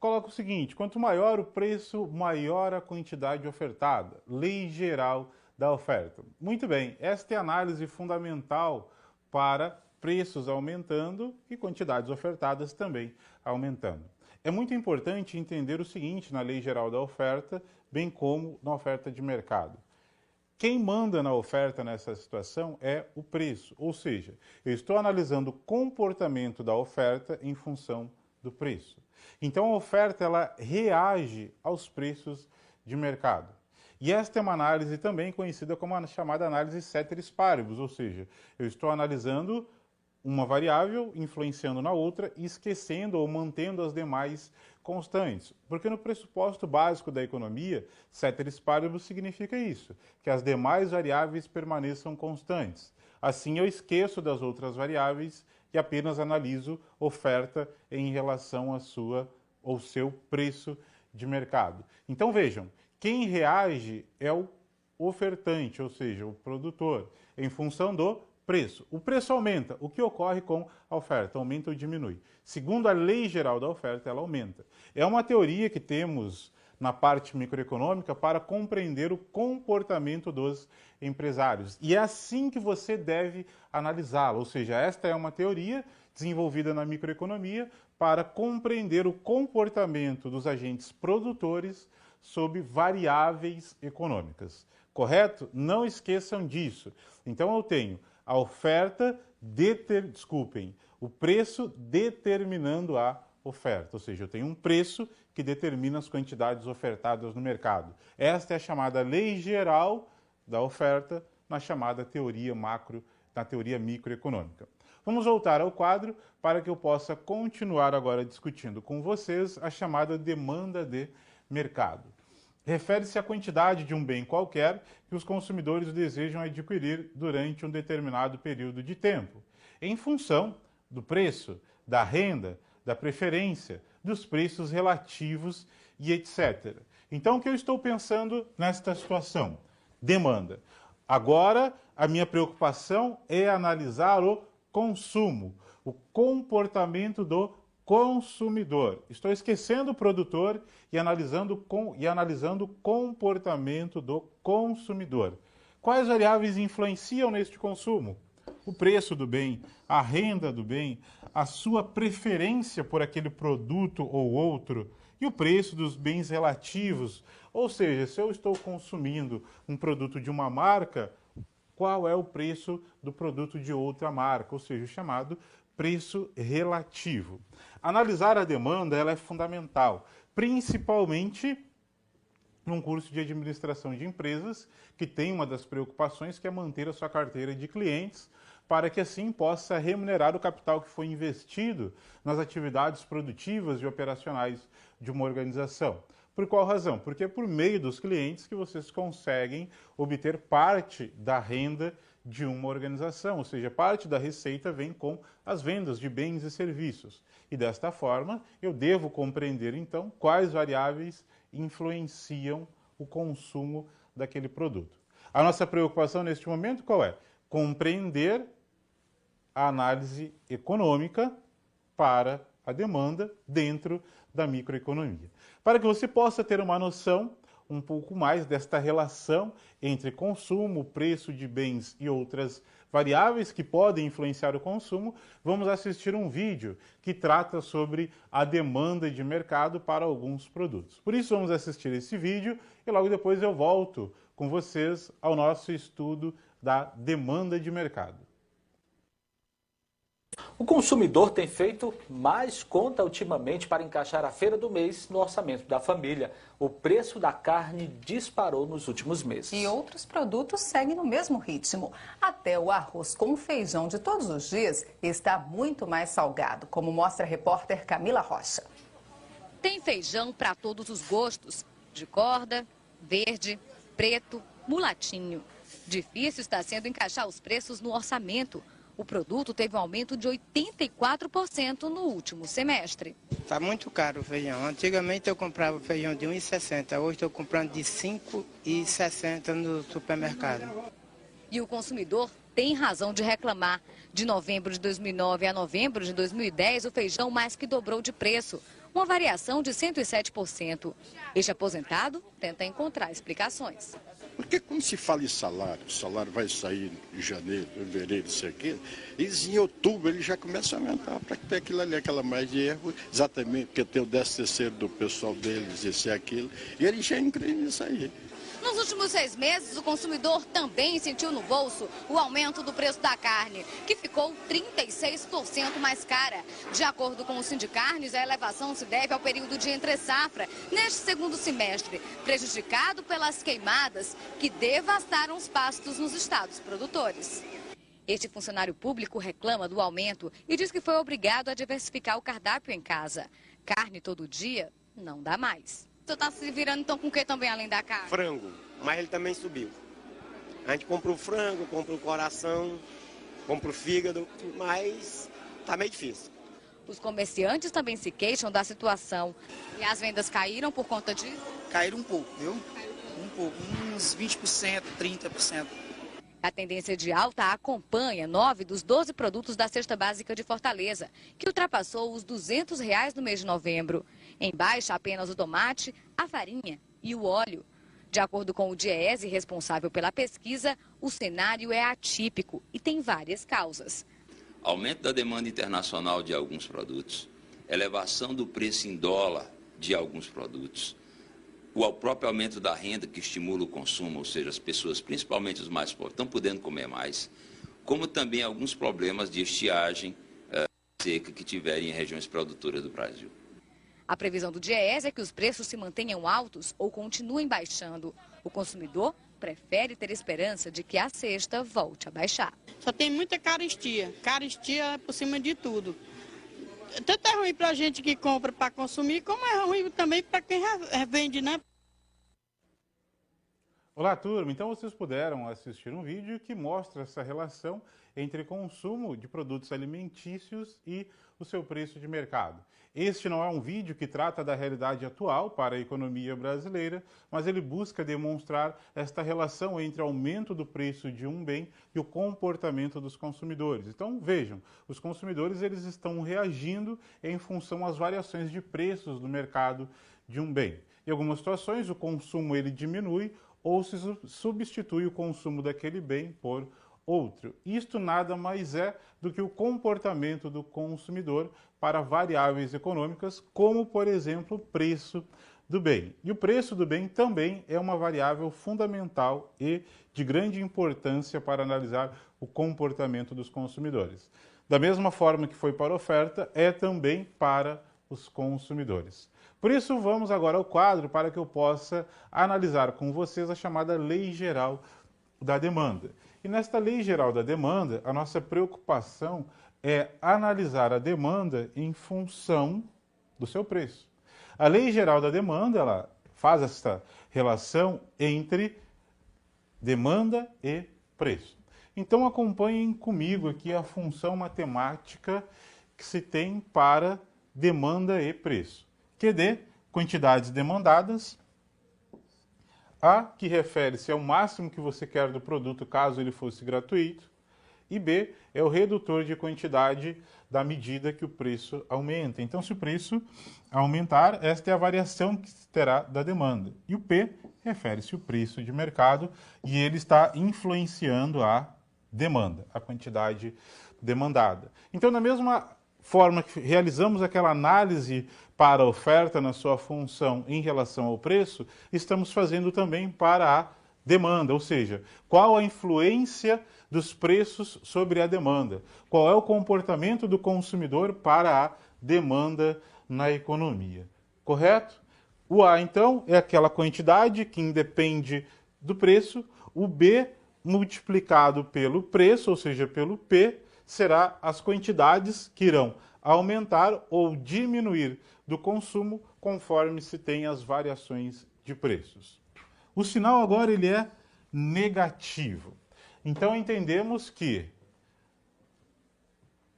Coloca o seguinte: quanto maior o preço, maior a quantidade ofertada. Lei geral da oferta. Muito bem, esta é a análise fundamental para preços aumentando e quantidades ofertadas também aumentando. É muito importante entender o seguinte na Lei Geral da Oferta, bem como na oferta de mercado. Quem manda na oferta nessa situação é o preço, ou seja, eu estou analisando o comportamento da oferta em função do preço. Então a oferta ela reage aos preços de mercado. E esta é uma análise também conhecida como a chamada análise ceteris paribus, ou seja, eu estou analisando uma variável influenciando na outra e esquecendo ou mantendo as demais constantes. Porque no pressuposto básico da economia, ceteris paribus significa isso, que as demais variáveis permaneçam constantes. Assim eu esqueço das outras variáveis e apenas analiso oferta em relação à sua ou seu preço de mercado. Então vejam, quem reage é o ofertante, ou seja, o produtor, em função do preço. O preço aumenta. O que ocorre com a oferta? Aumenta ou diminui? Segundo a Lei Geral da Oferta, ela aumenta. É uma teoria que temos na parte microeconômica para compreender o comportamento dos empresários. E é assim que você deve analisá-la. Ou seja, esta é uma teoria desenvolvida na microeconomia para compreender o comportamento dos agentes produtores sob variáveis econômicas. Correto? Não esqueçam disso. Então eu tenho a oferta, o preço determinando a oferta. Ou seja, eu tenho um preço que determina as quantidades ofertadas no mercado. Esta é a chamada Lei Geral da Oferta, na chamada teoria na teoria microeconômica. Vamos voltar ao quadro para que eu possa continuar agora discutindo com vocês a chamada demanda de mercado. Refere-se à quantidade de um bem qualquer que os consumidores desejam adquirir durante um determinado período de tempo, em função do preço, da renda, da preferência, dos preços relativos e etc. Então, o que eu estou pensando nesta situação? Demanda. Agora, a minha preocupação é analisar o consumo, o comportamento do consumidor. Estou esquecendo o produtor e analisando o comportamento do consumidor. Quais variáveis influenciam neste consumo? O preço do bem, a renda do bem, a sua preferência por aquele produto ou outro e o preço dos bens relativos. Ou seja, se eu estou consumindo um produto de uma marca, qual é o preço do produto de outra marca? Ou seja, o chamado preço relativo. Analisar a demanda ela é fundamental, principalmente num curso de administração de empresas, que tem uma das preocupações que é manter a sua carteira de clientes, para que assim possa remunerar o capital que foi investido nas atividades produtivas e operacionais de uma organização. Por qual razão? Porque é por meio dos clientes que vocês conseguem obter parte da renda de uma organização, ou seja, parte da receita vem com as vendas de bens e serviços. E desta forma, eu devo compreender então quais variáveis influenciam o consumo daquele produto. A nossa preocupação neste momento qual é? Compreender a análise econômica para a demanda dentro da microeconomia. Para que você possa ter uma noção um pouco mais desta relação entre consumo, preço de bens e outras variáveis que podem influenciar o consumo, vamos assistir um vídeo que trata sobre a demanda de mercado para alguns produtos. Por isso vamos assistir esse vídeo e logo depois eu volto com vocês ao nosso estudo da demanda de mercado. O consumidor tem feito mais conta ultimamente para encaixar a feira do mês no orçamento da família. O preço da carne disparou nos últimos meses. E outros produtos seguem no mesmo ritmo. Até o arroz com feijão de todos os dias está muito mais salgado, como mostra a repórter Camila Rocha. Tem feijão para todos os gostos, de corda, verde, preto, mulatinho. Difícil está sendo encaixar os preços no orçamento. O produto teve um aumento de 84% no último semestre. Está muito caro o feijão. Antigamente eu comprava feijão de R$ 1,60, hoje estou comprando de R$ 5,60 no supermercado. E o consumidor tem razão de reclamar. De novembro de 2009 a novembro de 2010, o feijão mais que dobrou de preço, uma variação de 107%. Este aposentado tenta encontrar explicações. Porque quando se fala em salário, o salário vai sair em janeiro, fevereiro, isso aqui, e em outubro ele já começa a aumentar para ter aquilo ali, aquela margem de erro, exatamente porque tem o 13º do pessoal deles, esse e aquilo, e ele já incrível nisso aí. Nos últimos 6 meses, o consumidor também sentiu no bolso o aumento do preço da carne, que ficou 36% mais cara. De acordo com o Sindicarnes, a elevação se deve ao período de entre-safra, neste segundo semestre, prejudicado pelas queimadas que devastaram os pastos nos estados produtores. Este funcionário público reclama do aumento e diz que foi obrigado a diversificar o cardápio em casa. Carne todo dia não dá mais. Você está se virando então com o que também além da carne? Frango, mas ele também subiu. A gente compra o frango, compra o coração, compra o fígado, mas tá meio difícil. Os comerciantes também se queixam da situação. E as vendas caíram por conta disso? Caíram um pouco, viu? Um pouco, uns 20%, 30%. A tendência de alta acompanha 9 dos 12 produtos da cesta básica de Fortaleza, que ultrapassou os R$200 no mês de novembro. Em baixa apenas o tomate, a farinha e o óleo. De acordo com o DIEESE, responsável pela pesquisa, o cenário é atípico e tem várias causas. Aumento da demanda internacional de alguns produtos, elevação do preço em dólar de alguns produtos, o próprio aumento da renda que estimula o consumo, ou seja, as pessoas, principalmente os mais pobres, estão podendo comer mais, como também alguns problemas de estiagem seca que tiverem em regiões produtoras do Brasil. A previsão do DIEESE é que os preços se mantenham altos ou continuem baixando. O consumidor prefere ter esperança de que a cesta volte a baixar. Só tem muita carestia. Carestia é por cima de tudo. Tanto é ruim para a gente que compra para consumir, como é ruim também para quem vende, né? Olá, turma. Então vocês puderam assistir um vídeo que mostra essa relação entre consumo de produtos alimentícios e o seu preço de mercado. Este não é um vídeo que trata da realidade atual para a economia brasileira, mas ele busca demonstrar esta relação entre o aumento do preço de um bem e o comportamento dos consumidores. Então, vejam, os consumidores eles estão reagindo em função às variações de preços do mercado de um bem. Em algumas situações, o consumo ele diminui ou se substitui o consumo daquele bem por outro. Isto nada mais é do que o comportamento do consumidor para variáveis econômicas, como, por exemplo, o preço do bem. E o preço do bem também é uma variável fundamental e de grande importância para analisar o comportamento dos consumidores. Da mesma forma que foi para a oferta, é também para os consumidores. Por isso, vamos agora ao quadro para que eu possa analisar com vocês a chamada Lei Geral da Demanda. E nesta Lei Geral da Demanda, a nossa preocupação é analisar a demanda em função do seu preço. A Lei Geral da Demanda, ela faz esta relação entre demanda e preço. Então acompanhem comigo aqui a função matemática que se tem para demanda e preço. QD, quantidades demandadas. A, que refere-se ao máximo que você quer do produto caso ele fosse gratuito. E B, é o redutor de quantidade da medida que o preço aumenta. Então, se o preço aumentar, esta é a variação que terá da demanda. E o P refere-se ao preço de mercado e ele está influenciando a demanda, a quantidade demandada. Então, da mesma forma que realizamos aquela análise para a oferta na sua função em relação ao preço, estamos fazendo também para a demanda, ou seja, qual a influência dos preços sobre a demanda, qual é o comportamento do consumidor para a demanda na economia, correto? O A, então, é aquela quantidade que independe do preço, o B multiplicado pelo preço, ou seja, pelo P, será as quantidades que irão aumentar ou diminuir do consumo conforme se tem as variações de preços. O sinal agora ele é negativo. Então entendemos que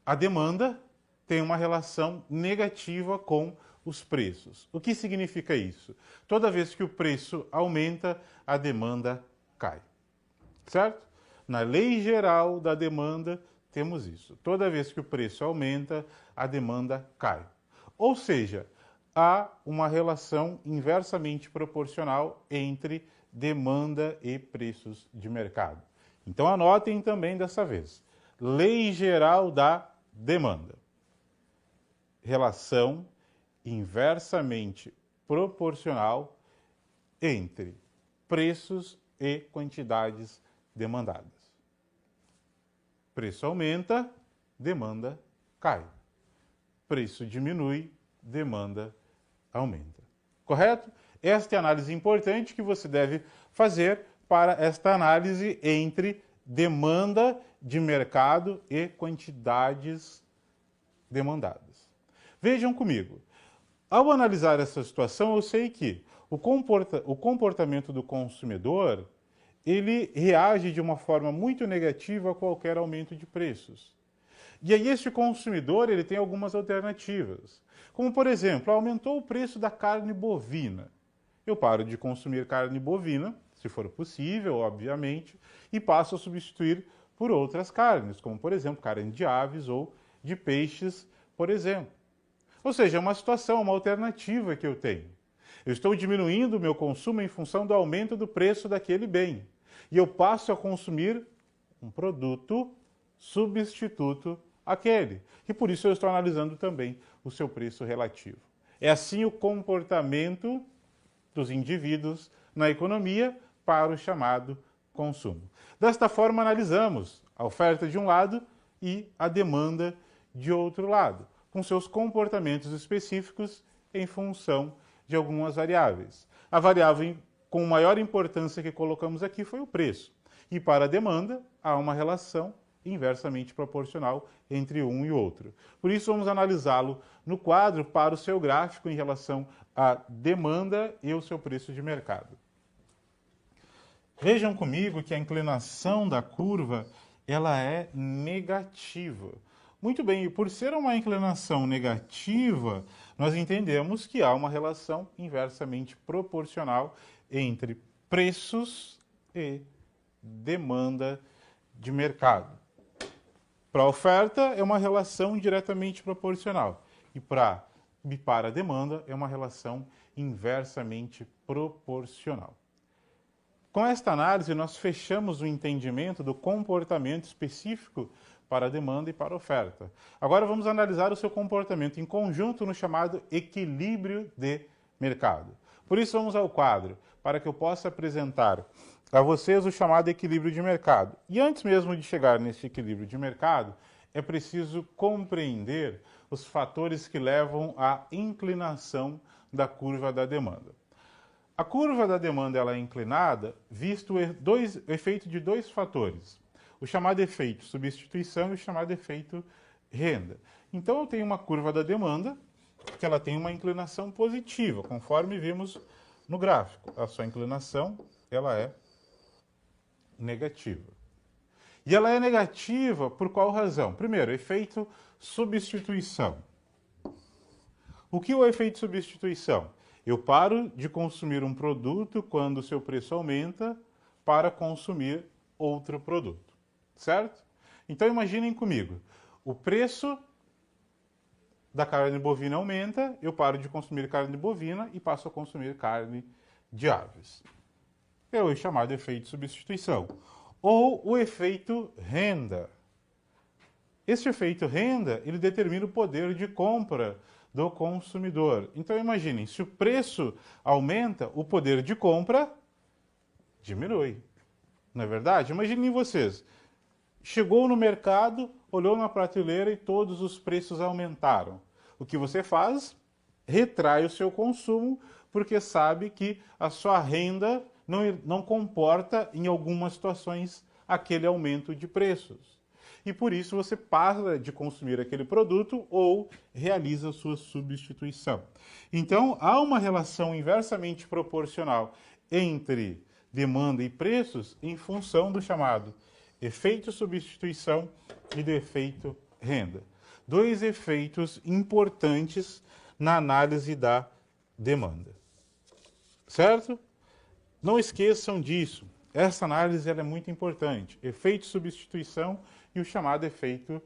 a demanda tem uma relação negativa com os preços. O que significa isso? Toda vez que o preço aumenta, a demanda cai. Certo? Na lei geral da demanda, temos isso. Toda vez que o preço aumenta, a demanda cai. Ou seja, há uma relação inversamente proporcional entre demanda e preços de mercado. Então anotem também dessa vez. Lei geral da demanda. Relação inversamente proporcional entre preços e quantidades demandadas. Preço aumenta, demanda cai. Preço diminui, demanda aumenta. Correto? Esta é a análise importante que você deve fazer para esta análise entre demanda de mercado e quantidades demandadas. Vejam comigo. Ao analisar essa situação, eu sei que o comportamento do consumidor, ele reage de uma forma muito negativa a qualquer aumento de preços. E aí este consumidor, ele tem algumas alternativas. Como, por exemplo, aumentou o preço da carne bovina. Eu paro de consumir carne bovina, se for possível, obviamente, e passo a substituir por outras carnes, como, por exemplo, carne de aves ou de peixes, por exemplo. Ou seja, é uma situação, uma alternativa que eu tenho. Eu estou diminuindo o meu consumo em função do aumento do preço daquele bem. E eu passo a consumir um produto substituto àquele. E por isso eu estou analisando também o seu preço relativo. É assim o comportamento dos indivíduos na economia para o chamado consumo. Desta forma, analisamos a oferta de um lado e a demanda de outro lado, com seus comportamentos específicos em função de algumas variáveis. A variável com maior importância que colocamos aqui foi o preço. E para a demanda, há uma relação inversamente proporcional entre um e outro. Por isso, vamos analisá-lo no quadro para o seu gráfico em relação à demanda e o seu preço de mercado. Vejam comigo que a inclinação da curva ela é negativa. Muito bem, e por ser uma inclinação negativa, nós entendemos que há uma relação inversamente proporcional entre preços e demanda de mercado. Para a oferta, é uma relação diretamente proporcional. E para a demanda, é uma relação inversamente proporcional. Com esta análise, nós fechamos o entendimento do comportamento específico para a demanda e para a oferta. Agora vamos analisar o seu comportamento em conjunto no chamado equilíbrio de mercado. Por isso vamos ao quadro, para que eu possa apresentar a vocês o chamado equilíbrio de mercado. E antes mesmo de chegar nesse equilíbrio de mercado, é preciso compreender os fatores que levam à inclinação da curva da demanda. A curva da demanda ela é inclinada visto o efeito de dois fatores. O chamado efeito substituição e o chamado efeito renda. Então eu tenho uma curva da demanda que ela tem uma inclinação positiva, conforme vimos no gráfico. A sua inclinação ela é negativa. E ela é negativa por qual razão? Primeiro, efeito substituição. O que é o efeito substituição? Eu paro de consumir um produto quando o seu preço aumenta para consumir outro produto. Certo? Então imaginem comigo, o preço da carne bovina aumenta, eu paro de consumir carne bovina e passo a consumir carne de aves. É o chamado efeito substituição. Ou o efeito renda. Esse efeito renda, ele determina o poder de compra do consumidor. Então imaginem, se o preço aumenta, o poder de compra diminui. Não é verdade? Imaginem vocês. Chegou no mercado, olhou na prateleira e todos os preços aumentaram. O que você faz? Retrai o seu consumo, porque sabe que a sua renda não comporta, em algumas situações, aquele aumento de preços. E por isso você para de consumir aquele produto ou realiza a sua substituição. Então, há uma relação inversamente proporcional entre demanda e preços em função do chamado efeito substituição e do efeito renda. Dois efeitos importantes na análise da demanda. Certo? Não esqueçam disso. Essa análise ela é muito importante. Efeito substituição e o chamado efeito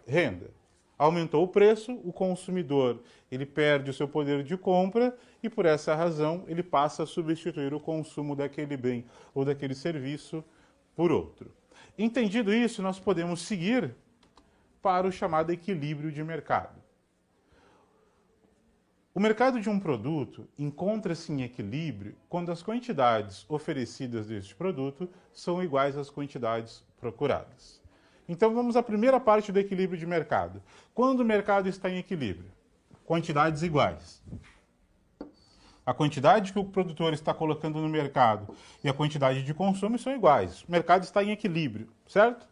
renda. Aumentou o preço, o consumidor ele perde o seu poder de compra e, por essa razão, ele passa a substituir o consumo daquele bem ou daquele serviço por outro. Entendido isso, nós podemos seguir para o chamado equilíbrio de mercado. O mercado de um produto encontra-se em equilíbrio quando as quantidades oferecidas deste produto são iguais às quantidades procuradas. Então vamos à primeira parte do equilíbrio de mercado. Quando o mercado está em equilíbrio? Quantidades iguais. A quantidade que o produtor está colocando no mercado e a quantidade de consumo são iguais. O mercado está em equilíbrio, certo?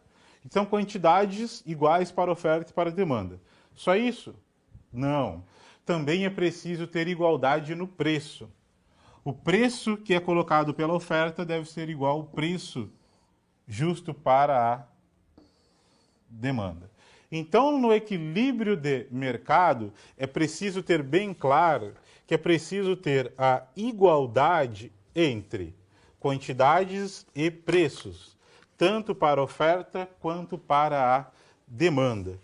Então quantidades iguais para oferta e para demanda. Só isso? Não. Também é preciso ter igualdade no preço. O preço que é colocado pela oferta deve ser igual ao preço justo para a demanda. Então, no equilíbrio de mercado, é preciso ter bem claro que é preciso ter a igualdade entre quantidades e preços, tanto para a oferta quanto para a demanda.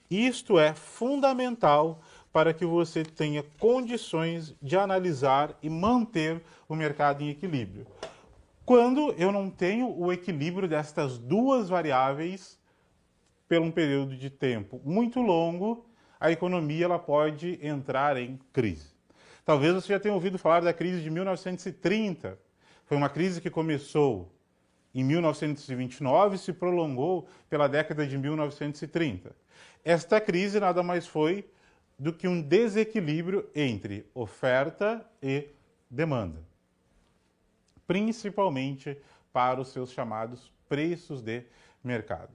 Isto é fundamental para que você tenha condições de analisar e manter o mercado em equilíbrio. Quando eu não tenho o equilíbrio destas duas variáveis por um período de tempo muito longo, a economia ela pode entrar em crise. Talvez você já tenha ouvido falar da crise de 1930. Foi uma crise que começou em 1929 e se prolongou pela década de 1930. Esta crise nada mais foi do que um desequilíbrio entre oferta e demanda, principalmente para os seus chamados preços de mercado.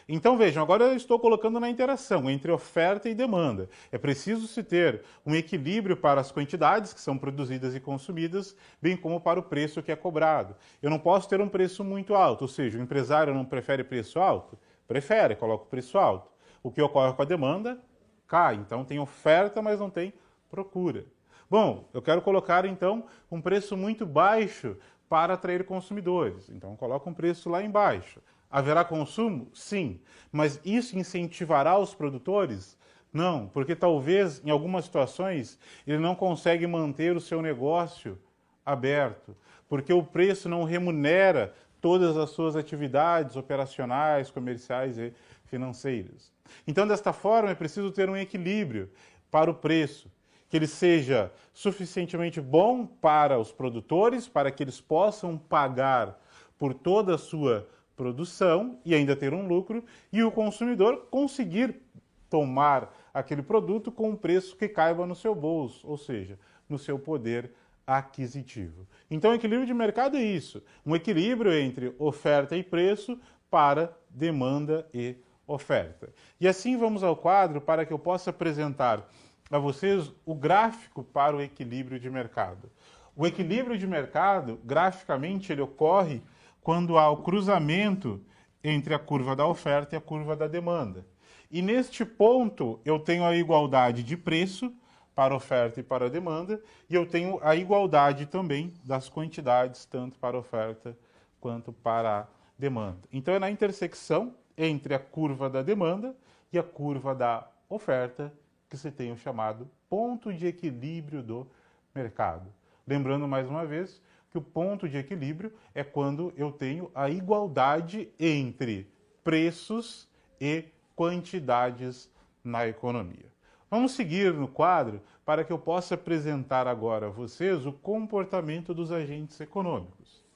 Então vejam, agora eu estou colocando na interação entre oferta e demanda. É preciso se ter um equilíbrio para as quantidades que são produzidas e consumidas, bem como para o preço que é cobrado. Eu não posso ter um preço muito alto, ou seja, o empresário não prefere preço alto? Prefere, coloca o preço alto. O que ocorre com a demanda? Cai. Então tem oferta, mas não tem procura. Bom, eu quero colocar então um preço muito baixo para atrair consumidores. Então coloca um preço lá embaixo. Haverá consumo? Sim. Mas isso incentivará os produtores? Não, porque talvez em algumas situações ele não consegue manter o seu negócio aberto, porque o preço não remunera todas as suas atividades operacionais, comerciais e financeiras. Então, desta forma, é preciso ter um equilíbrio para o preço, que ele seja suficientemente bom para os produtores, para que eles possam pagar por toda a sua produção e ainda ter um lucro, e o consumidor conseguir tomar aquele produto com um preço que caiba no seu bolso, ou seja, no seu poder aquisitivo. Então, o equilíbrio de mercado é isso, um equilíbrio entre oferta e preço para demanda e oferta. E assim vamos ao quadro para que eu possa apresentar a vocês o gráfico para o equilíbrio de mercado. O equilíbrio de mercado, graficamente, ele ocorre quando há o cruzamento entre a curva da oferta e a curva da demanda. E neste ponto eu tenho a igualdade de preço para a oferta e para a demanda, e eu tenho a igualdade também das quantidades, tanto para a oferta quanto para a demanda. Então é na intersecção entre a curva da demanda e a curva da oferta que se tem o chamado ponto de equilíbrio do mercado. Lembrando mais uma vez que o ponto de equilíbrio é quando eu tenho a igualdade entre preços e quantidades na economia. Vamos seguir no quadro para que eu possa apresentar agora a vocês o comportamento dos agentes econômicos.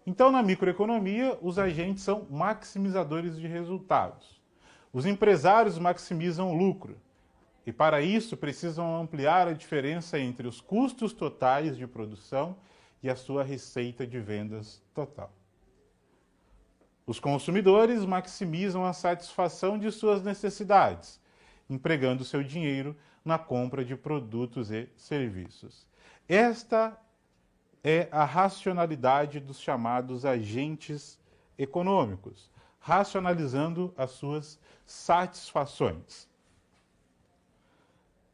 Então, na microeconomia, os agentes são maximizadores de resultados. Os empresários maximizam o lucro e, para isso, precisam ampliar a diferença entre os custos totais de produção e a sua receita de vendas total. Os consumidores maximizam a satisfação de suas necessidades, empregando seu dinheiro na compra de produtos e serviços. Esta é a racionalidade dos chamados agentes econômicos, racionalizando as suas satisfações.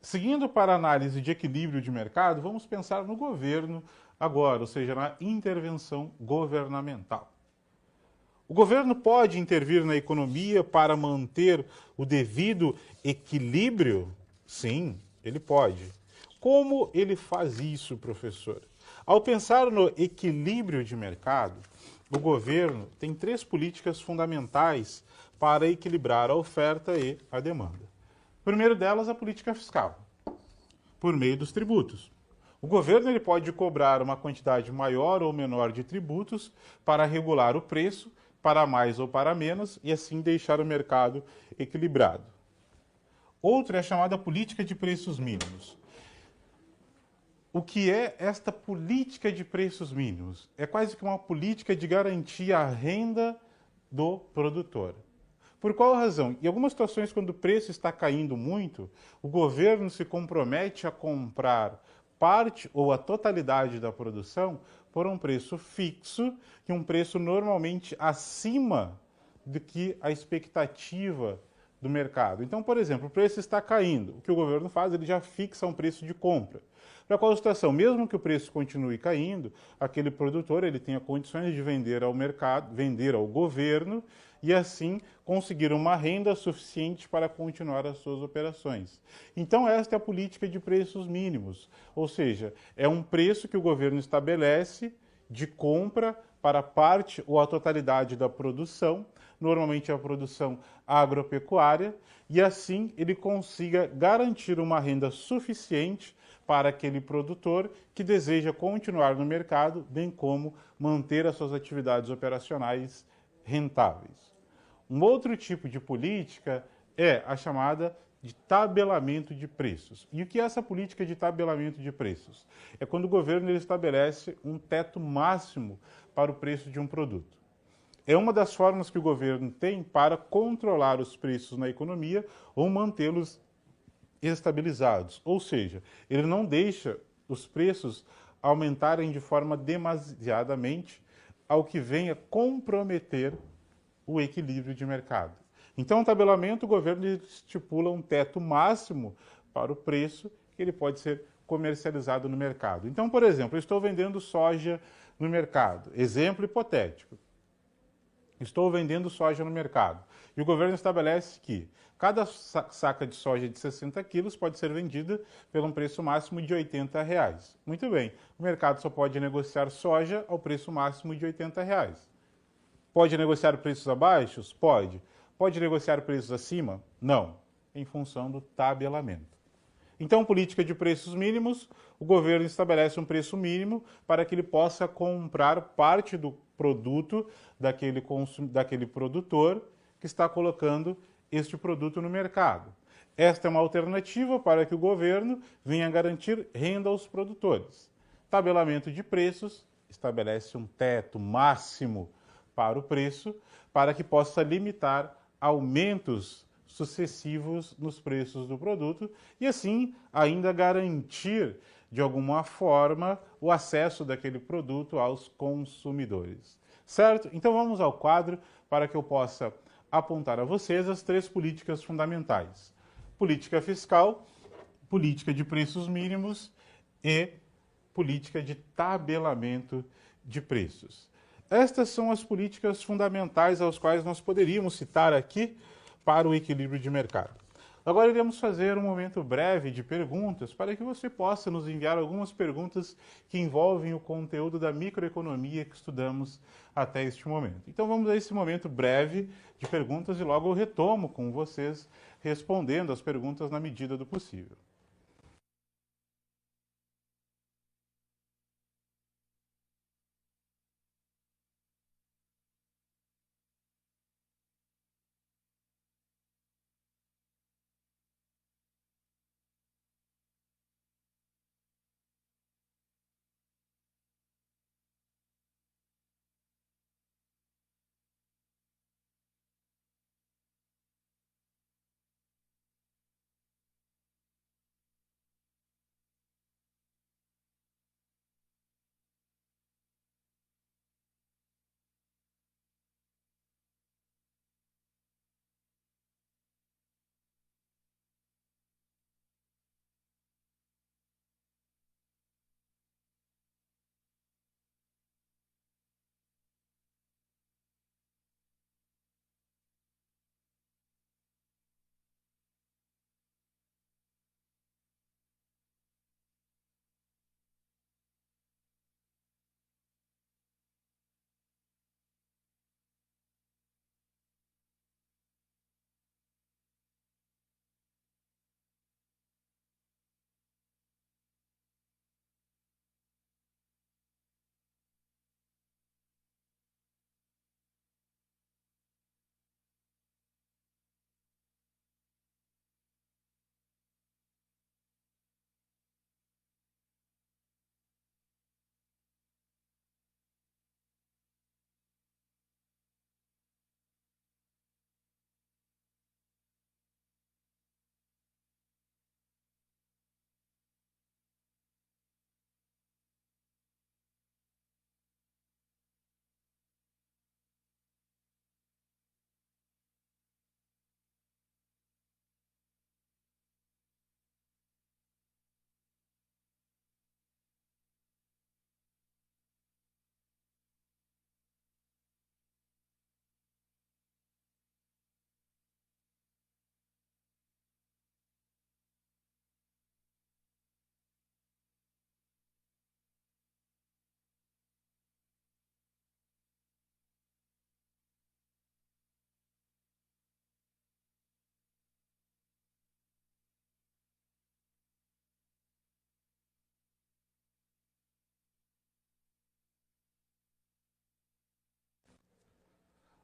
Seguindo para a análise de equilíbrio de mercado, vamos pensar no governo agora, ou seja, na intervenção governamental. O governo pode intervir na economia para manter o devido equilíbrio? Sim, ele pode. Como ele faz isso, professor? Ao pensar no equilíbrio de mercado, o governo tem 3 políticas fundamentais para equilibrar a oferta e a demanda. O primeiro delas, a política fiscal, por meio dos tributos. O governo ele pode cobrar uma quantidade maior ou menor de tributos para regular o preço, para mais ou para menos, e assim deixar o mercado equilibrado. Outra é a chamada política de preços mínimos. O que é esta política de preços mínimos? É quase que uma política de garantir a renda do produtor. Por qual razão? Em algumas situações, quando o preço está caindo muito, o governo se compromete a comprar parte ou a totalidade da produção por um preço fixo, que é um preço normalmente acima do que a expectativa do mercado. Então, por exemplo, o preço está caindo. O que o governo faz? Ele já fixa um preço de compra. Para qual situação? Mesmo que o preço continue caindo, aquele produtor ele tenha condições de vender ao mercado, vender ao governo e assim conseguir uma renda suficiente para continuar as suas operações. Então esta é a política de preços mínimos, ou seja, é um preço que o governo estabelece de compra para parte ou a totalidade da produção, normalmente a produção agropecuária, e assim ele consiga garantir uma renda suficiente para aquele produtor que deseja continuar no mercado, bem como manter as suas atividades operacionais rentáveis. Um outro tipo de política é a chamada de tabelamento de preços. E o que é essa política de tabelamento de preços? É quando o governo ele estabelece um teto máximo para o preço de um produto. É uma das formas que o governo tem para controlar os preços na economia ou mantê-los estabilizados. Ou seja, ele não deixa os preços aumentarem de forma demasiadamente ao que venha comprometer o equilíbrio de mercado. Então, o tabelamento, o governo estipula um teto máximo para o preço que ele pode ser comercializado no mercado. Então, por exemplo, eu estou vendendo soja no mercado. Exemplo hipotético. Estou vendendo soja no mercado. E o governo estabelece que cada saca de soja de 60 quilos pode ser vendida por um preço máximo de R$ 80. Muito bem, o mercado só pode negociar soja ao preço máximo de R$ 80. Pode negociar preços abaixo? Pode. Pode negociar preços acima? Não, em função do tabelamento. Então, política de preços mínimos, o governo estabelece um preço mínimo para que ele possa comprar parte do produto daquele produtor que está colocando este produto no mercado. Esta é uma alternativa para que o governo venha garantir renda aos produtores. Tabelamento de preços estabelece um teto máximo para o preço, para que possa limitar aumentos sucessivos nos preços do produto e assim ainda garantir de alguma forma o acesso daquele produto aos consumidores. Certo? Então vamos ao quadro para que eu possa apontar a vocês as 3 políticas fundamentais: política fiscal, política de preços mínimos e política de tabelamento de preços. Estas são as políticas fundamentais aos quais nós poderíamos citar aqui para o equilíbrio de mercado. Agora iremos fazer um momento breve de perguntas para que você possa nos enviar algumas perguntas que envolvem o conteúdo da microeconomia que estudamos até este momento. Então vamos a esse momento breve de perguntas e logo eu retomo com vocês respondendo as perguntas na medida do possível.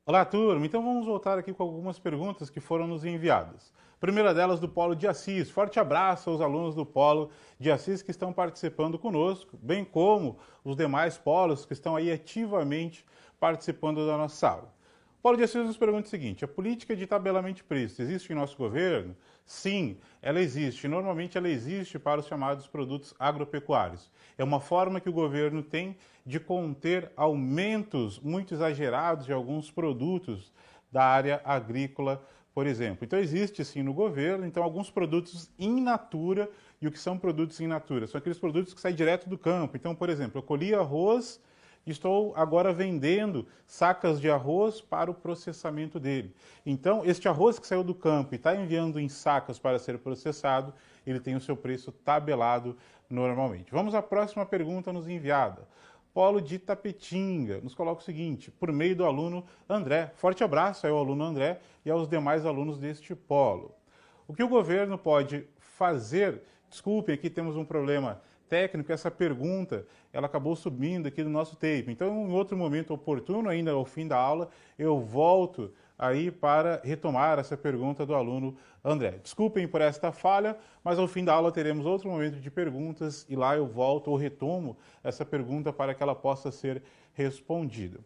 Olá, turma. Então vamos voltar aqui com algumas perguntas que foram nos enviadas. Primeira delas do Polo de Assis. Forte abraço aos alunos do Polo de Assis que estão participando conosco, bem como os demais polos que estão aí ativamente participando da nossa sala. O Polo de Assis nos pergunta o seguinte: a política de tabelamento de preços existe em nosso governo? Sim, ela existe. Normalmente ela existe para os chamados produtos agropecuários. É uma forma que o governo tem de conter aumentos muito exagerados de alguns produtos da área agrícola, por exemplo. Então existe sim no governo, então alguns produtos in natura. E o que são produtos in natura? São aqueles produtos que saem direto do campo. Então, por exemplo, eu colhi arroz e estou agora vendendo sacas de arroz para o processamento dele. Então, este arroz que saiu do campo e está enviando em sacas para ser processado, ele tem o seu preço tabelado normalmente. Vamos à próxima pergunta nos enviada. Polo de Tapetinga nos coloca o seguinte, por meio do aluno André. Forte abraço ao aluno André e aos demais alunos deste polo. O que o governo pode fazer? Desculpem, aqui temos um problema técnico, essa pergunta ela acabou subindo aqui no nosso tape. Então, em outro momento oportuno, ainda ao fim da aula, eu volto aí para retomar essa pergunta do aluno André. Desculpem por esta falha, mas ao fim da aula teremos outro momento de perguntas e lá eu volto ou retomo essa pergunta para que ela possa ser respondida.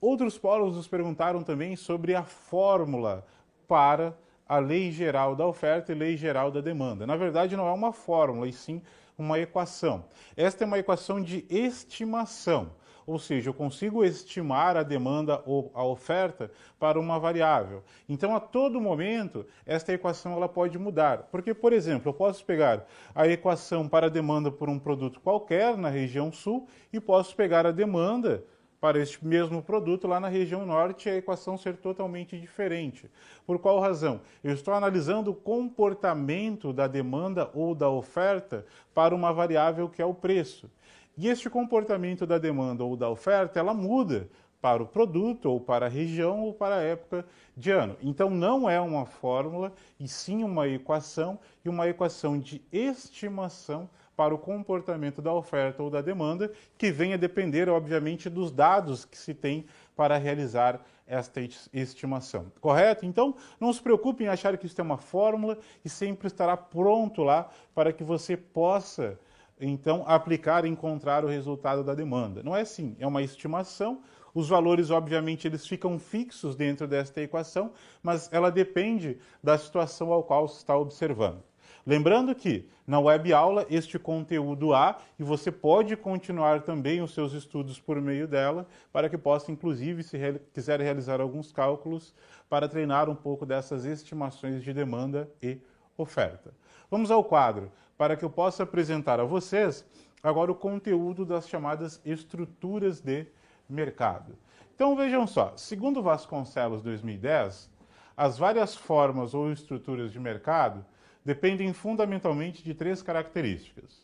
Outros polos nos perguntaram também sobre a fórmula para a Lei Geral da Oferta e Lei Geral da Demanda. Na verdade, não é uma fórmula, e sim uma equação. Esta é uma equação de estimação, ou seja, eu consigo estimar a demanda ou a oferta para uma variável. Então, a todo momento, esta equação ela pode mudar. Porque, por exemplo, eu posso pegar a equação para a demanda por um produto qualquer na região sul e posso pegar a demanda para este mesmo produto lá na região norte e a equação ser totalmente diferente. Por qual razão? Eu estou analisando o comportamento da demanda ou da oferta para uma variável que é o preço. E este comportamento da demanda ou da oferta, ela muda para o produto, ou para a região, ou para a época de ano. Então não é uma fórmula, e sim uma equação, e uma equação de estimação para o comportamento da oferta ou da demanda, que vem a depender, obviamente, dos dados que se tem para realizar esta estimação. Correto? Então, não se preocupe em achar que isso é uma fórmula e sempre estará pronto lá para que você possa, então, aplicar e encontrar o resultado da demanda. Não é assim, é uma estimação. Os valores, obviamente, eles ficam fixos dentro desta equação, mas ela depende da situação ao qual se está observando. Lembrando que na web aula este conteúdo há e você pode continuar também os seus estudos por meio dela para que possa, inclusive, se quiser realizar alguns cálculos, para treinar um pouco dessas estimações de demanda e oferta. Vamos ao quadro, para que eu possa apresentar a vocês agora o conteúdo das chamadas estruturas de mercado. Então vejam só, segundo Vasconcelos 2010, as várias formas ou estruturas de mercado dependem fundamentalmente de três características: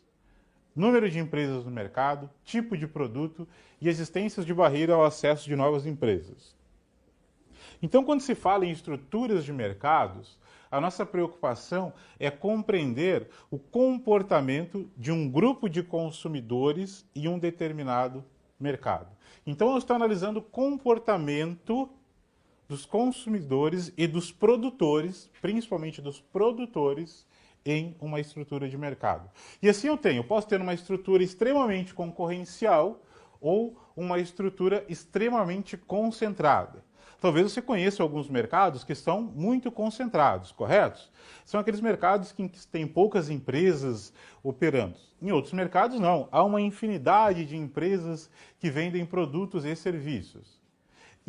número de empresas no mercado, tipo de produto e existências de barreira ao acesso de novas empresas. Então, quando se fala em estruturas de mercados, a nossa preocupação é compreender o comportamento de um grupo de consumidores em um determinado mercado. Então, eu estou analisando o comportamento dos consumidores e dos produtores, principalmente dos produtores, em uma estrutura de mercado. E assim eu posso ter uma estrutura extremamente concorrencial ou uma estrutura extremamente concentrada. Talvez você conheça alguns mercados que são muito concentrados, correto? São aqueles mercados que têm poucas empresas operando. Em outros mercados, não. Há uma infinidade de empresas que vendem produtos e serviços.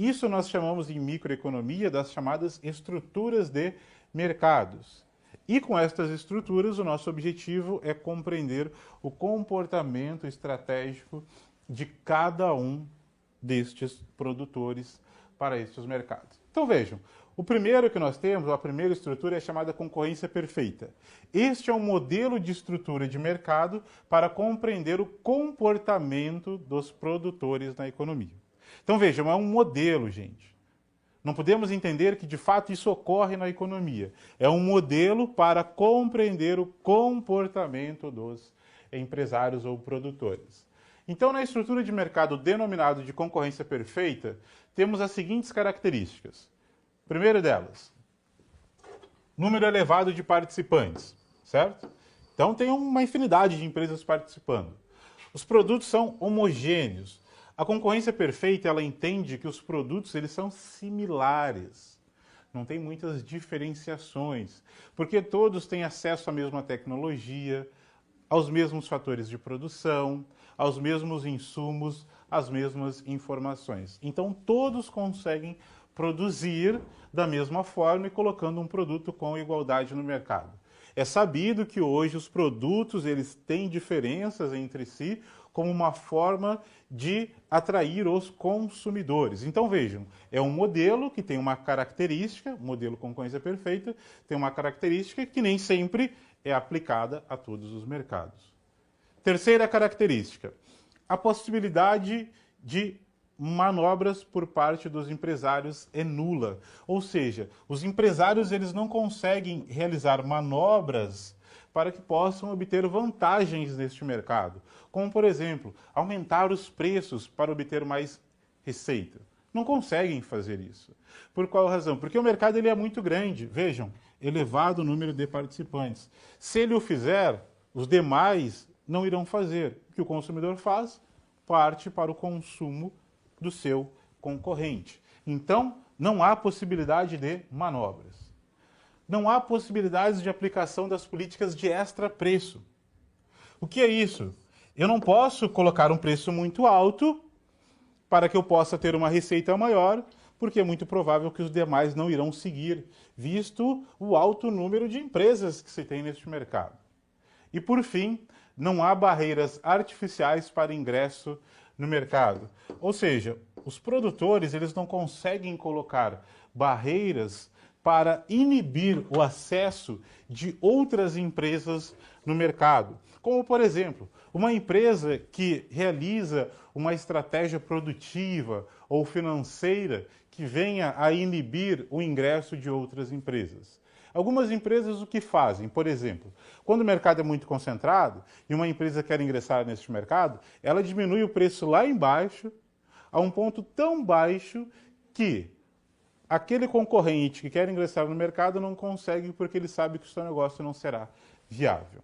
Isso nós chamamos em microeconomia das chamadas estruturas de mercados. E com estas estruturas, o nosso objetivo é compreender o comportamento estratégico de cada um destes produtores para estes mercados. Então vejam, o primeiro que nós temos, a primeira estrutura é chamada concorrência perfeita. Este é um modelo de estrutura de mercado para compreender o comportamento dos produtores na economia. Então vejam, é um modelo, gente. Não podemos entender que de fato isso ocorre na economia. É um modelo para compreender o comportamento dos empresários ou produtores. Então, na estrutura de mercado denominado de concorrência perfeita, temos as seguintes características. Primeira delas, número elevado de participantes, certo? Então, tem uma infinidade de empresas participando. Os produtos são homogêneos. A concorrência perfeita, ela entende que os produtos eles são similares. Não tem muitas diferenciações, porque todos têm acesso à mesma tecnologia, aos mesmos fatores de produção, aos mesmos insumos, às mesmas informações. Então, todos conseguem produzir da mesma forma e colocando um produto com igualdade no mercado. É sabido que hoje os produtos eles têm diferenças entre si como uma forma de atrair os consumidores. Então vejam, é um modelo que tem uma característica, o modelo concorrência perfeita, tem uma característica que nem sempre é aplicada a todos os mercados. Terceira característica, a possibilidade de manobras por parte dos empresários é nula. Ou seja, os empresários eles não conseguem realizar manobras para que possam obter vantagens neste mercado. Como, por exemplo, aumentar os preços para obter mais receita. Não conseguem fazer isso. Por qual razão? Porque o mercado ele é muito grande. Vejam, elevado número de participantes. Se ele o fizer, os demais não irão fazer. O que o consumidor faz? Parte para o consumo do seu concorrente. Então, não há possibilidade de manobras. Não há possibilidades de aplicação das políticas de extra-preço. O que é isso? Eu não posso colocar um preço muito alto para que eu possa ter uma receita maior, porque é muito provável que os demais não irão seguir, visto o alto número de empresas que se tem neste mercado. E, por fim, não há barreiras artificiais para ingresso no mercado. Ou seja, os produtores eles não conseguem colocar barreiras para inibir o acesso de outras empresas no mercado. Como, por exemplo, uma empresa que realiza uma estratégia produtiva ou financeira que venha a inibir o ingresso de outras empresas. Algumas empresas o que fazem? Por exemplo, quando o mercado é muito concentrado e uma empresa quer ingressar neste mercado, ela diminui o preço lá embaixo a um ponto tão baixo que aquele concorrente que quer ingressar no mercado não consegue porque ele sabe que o seu negócio não será viável.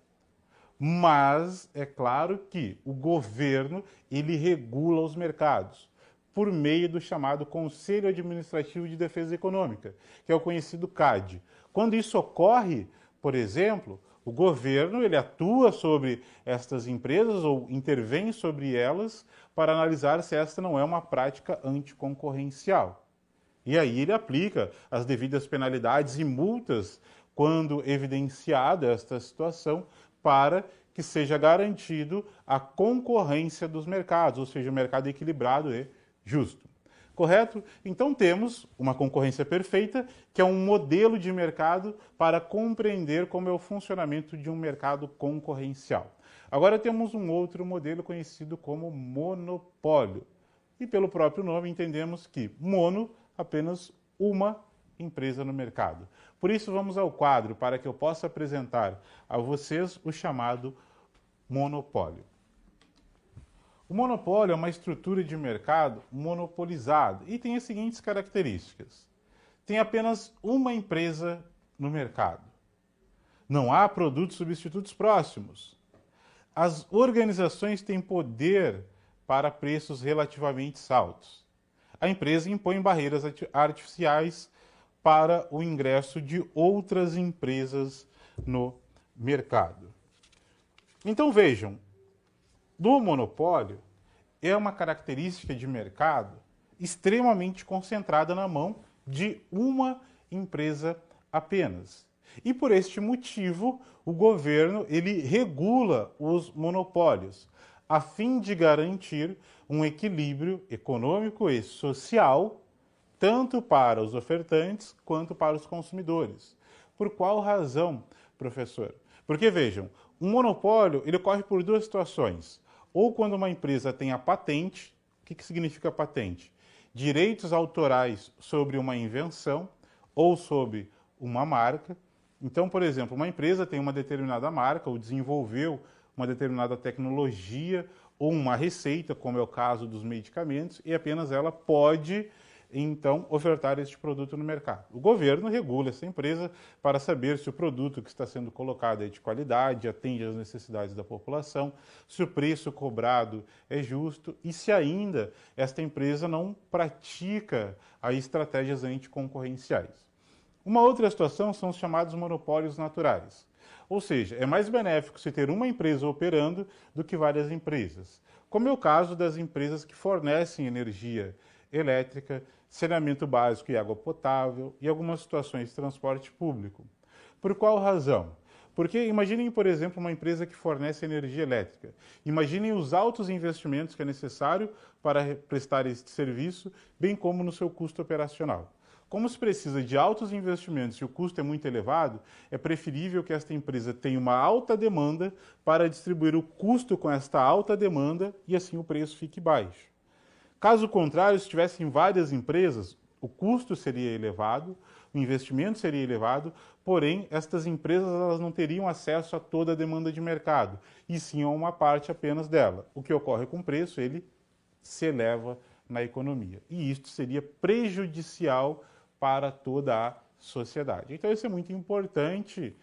Mas é claro que o governo ele regula os mercados por meio do chamado Conselho Administrativo de Defesa Econômica, que é o conhecido CAD. Quando isso ocorre, por exemplo, o governo ele atua sobre estas empresas ou intervém sobre elas para analisar se esta não é uma prática anticoncorrencial. E aí ele aplica as devidas penalidades e multas quando evidenciada esta situação para que seja garantido a concorrência dos mercados, ou seja, o mercado equilibrado e justo. Correto? Então temos uma concorrência perfeita, que é um modelo de mercado para compreender como é o funcionamento de um mercado concorrencial. Agora temos um outro modelo conhecido como monopólio. E pelo próprio nome entendemos que mono, apenas uma empresa no mercado. Por isso vamos ao quadro para que eu possa apresentar a vocês o chamado monopólio. O monopólio é uma estrutura de mercado monopolizada e tem as seguintes características. Tem apenas uma empresa no mercado. Não há produtos substitutos próximos. As organizações têm poder para preços relativamente altos. A empresa impõe barreiras artificiais para o ingresso de outras empresas no mercado. Então vejam, do monopólio é uma característica de mercado extremamente concentrada na mão de uma empresa apenas. E por este motivo, o governo ele regula os monopólios, a fim de garantir um equilíbrio econômico e social, tanto para os ofertantes quanto para os consumidores. Por qual razão, professor? Porque vejam, um monopólio ele ocorre por duas situações. Ou quando uma empresa tem a patente, o que significa patente? Direitos autorais sobre uma invenção ou sobre uma marca. Então, por exemplo, uma empresa tem uma determinada marca ou desenvolveu uma determinada tecnologia ou uma receita, como é o caso dos medicamentos, e apenas ela pode, então, ofertar este produto no mercado. O governo regula essa empresa para saber se o produto que está sendo colocado é de qualidade, atende às necessidades da população, se o preço cobrado é justo e se ainda esta empresa não pratica aí estratégias anticoncorrenciais. Uma outra situação são os chamados monopólios naturais. Ou seja, é mais benéfico se ter uma empresa operando do que várias empresas, como é o caso das empresas que fornecem energia elétrica, saneamento básico e água potável e algumas situações de transporte público. Por qual razão? Porque imaginem, por exemplo, uma empresa que fornece energia elétrica. Imaginem os altos investimentos que é necessário para prestar este serviço, bem como no seu custo operacional. Como se precisa de altos investimentos e o custo é muito elevado, é preferível que esta empresa tenha uma alta demanda para distribuir o custo com esta alta demanda e assim o preço fique baixo. Caso contrário, se tivessem várias empresas, o custo seria elevado, o investimento seria elevado, porém estas empresas elas não teriam acesso a toda a demanda de mercado, e sim a uma parte apenas dela. O que ocorre com o preço, ele se eleva na economia. E isto seria prejudicial para toda a sociedade. Então isso é muito importante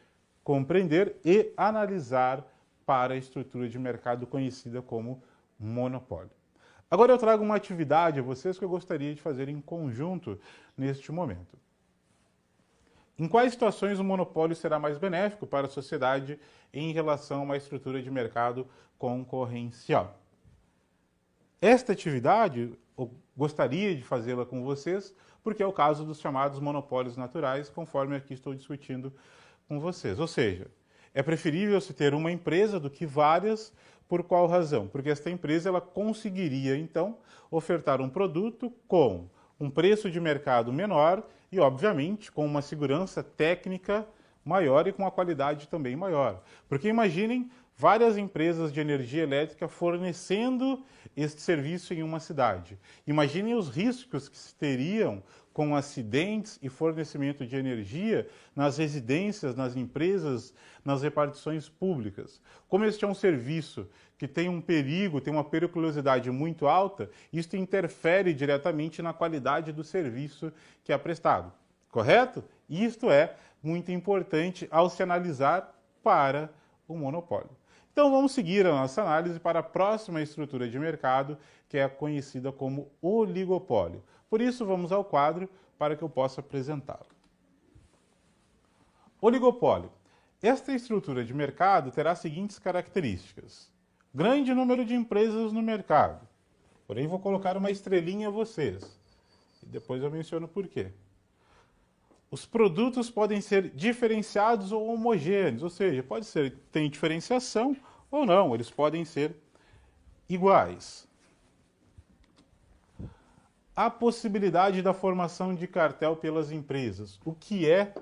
compreender e analisar para a estrutura de mercado conhecida como monopólio. Agora eu trago uma atividade a vocês que eu gostaria de fazer em conjunto neste momento. Em quais situações o monopólio será mais benéfico para a sociedade em relação a uma estrutura de mercado concorrencial? Esta atividade eu gostaria de fazê-la com vocês porque é o caso dos chamados monopólios naturais, conforme aqui estou discutindo com vocês. Ou seja, é preferível se ter uma empresa do que várias. Por qual razão? Porque esta empresa ela conseguiria, então, ofertar um produto com um preço de mercado menor e, obviamente, com uma segurança técnica maior e com uma qualidade também maior. Porque imaginem várias empresas de energia elétrica fornecendo este serviço em uma cidade. Imaginem os riscos que se teriam com acidentes e fornecimento de energia nas residências, nas empresas, nas repartições públicas. Como este é um serviço que tem um perigo, tem uma periculosidade muito alta, isso interfere diretamente na qualidade do serviço que é prestado. Correto? Isto é muito importante ao se analisar para o monopólio. Então vamos seguir a nossa análise para a próxima estrutura de mercado, que é conhecida como oligopólio. Por isso vamos ao quadro para que eu possa apresentá-lo. Oligopólio. Esta estrutura de mercado terá as seguintes características. Grande número de empresas no mercado. Porém vou colocar uma estrelinha a vocês. E depois eu menciono por quê. Os produtos podem ser diferenciados ou homogêneos, ou seja, pode ser tem diferenciação ou não, eles podem ser iguais. A possibilidade da formação de cartel pelas empresas. O que é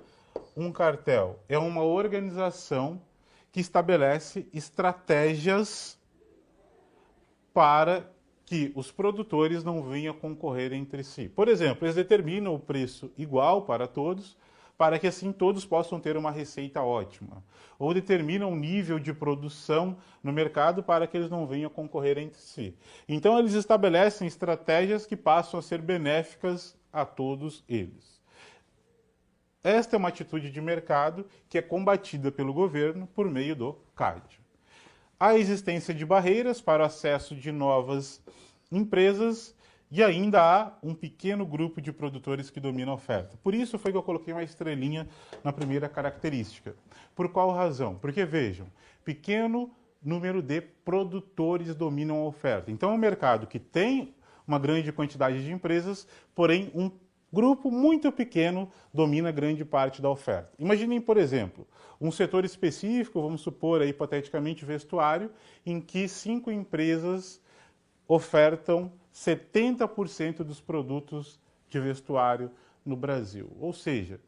um cartel? É uma organização que estabelece estratégias para que os produtores não venham concorrer entre si. Por exemplo, eles determinam o preço igual para todos, para que assim todos possam ter uma receita ótima. Ou determinam um nível de produção no mercado para que eles não venham concorrer entre si. Então eles estabelecem estratégias que passam a ser benéficas a todos eles. Esta é uma atitude de mercado que é combatida pelo governo por meio do CAD. A existência de barreiras para o acesso de novas empresas e ainda há um pequeno grupo de produtores que domina a oferta. Por isso foi que eu coloquei uma estrelinha na primeira característica. Por qual razão? Porque, vejam, pequeno número de produtores dominam a oferta. Então é um mercado que tem uma grande quantidade de empresas, porém um grupo muito pequeno domina grande parte da oferta. Imaginem, por exemplo, um setor específico, vamos supor, hipoteticamente, vestuário, em que 5 empresas ofertam 70% dos produtos de vestuário no Brasil. Ou seja,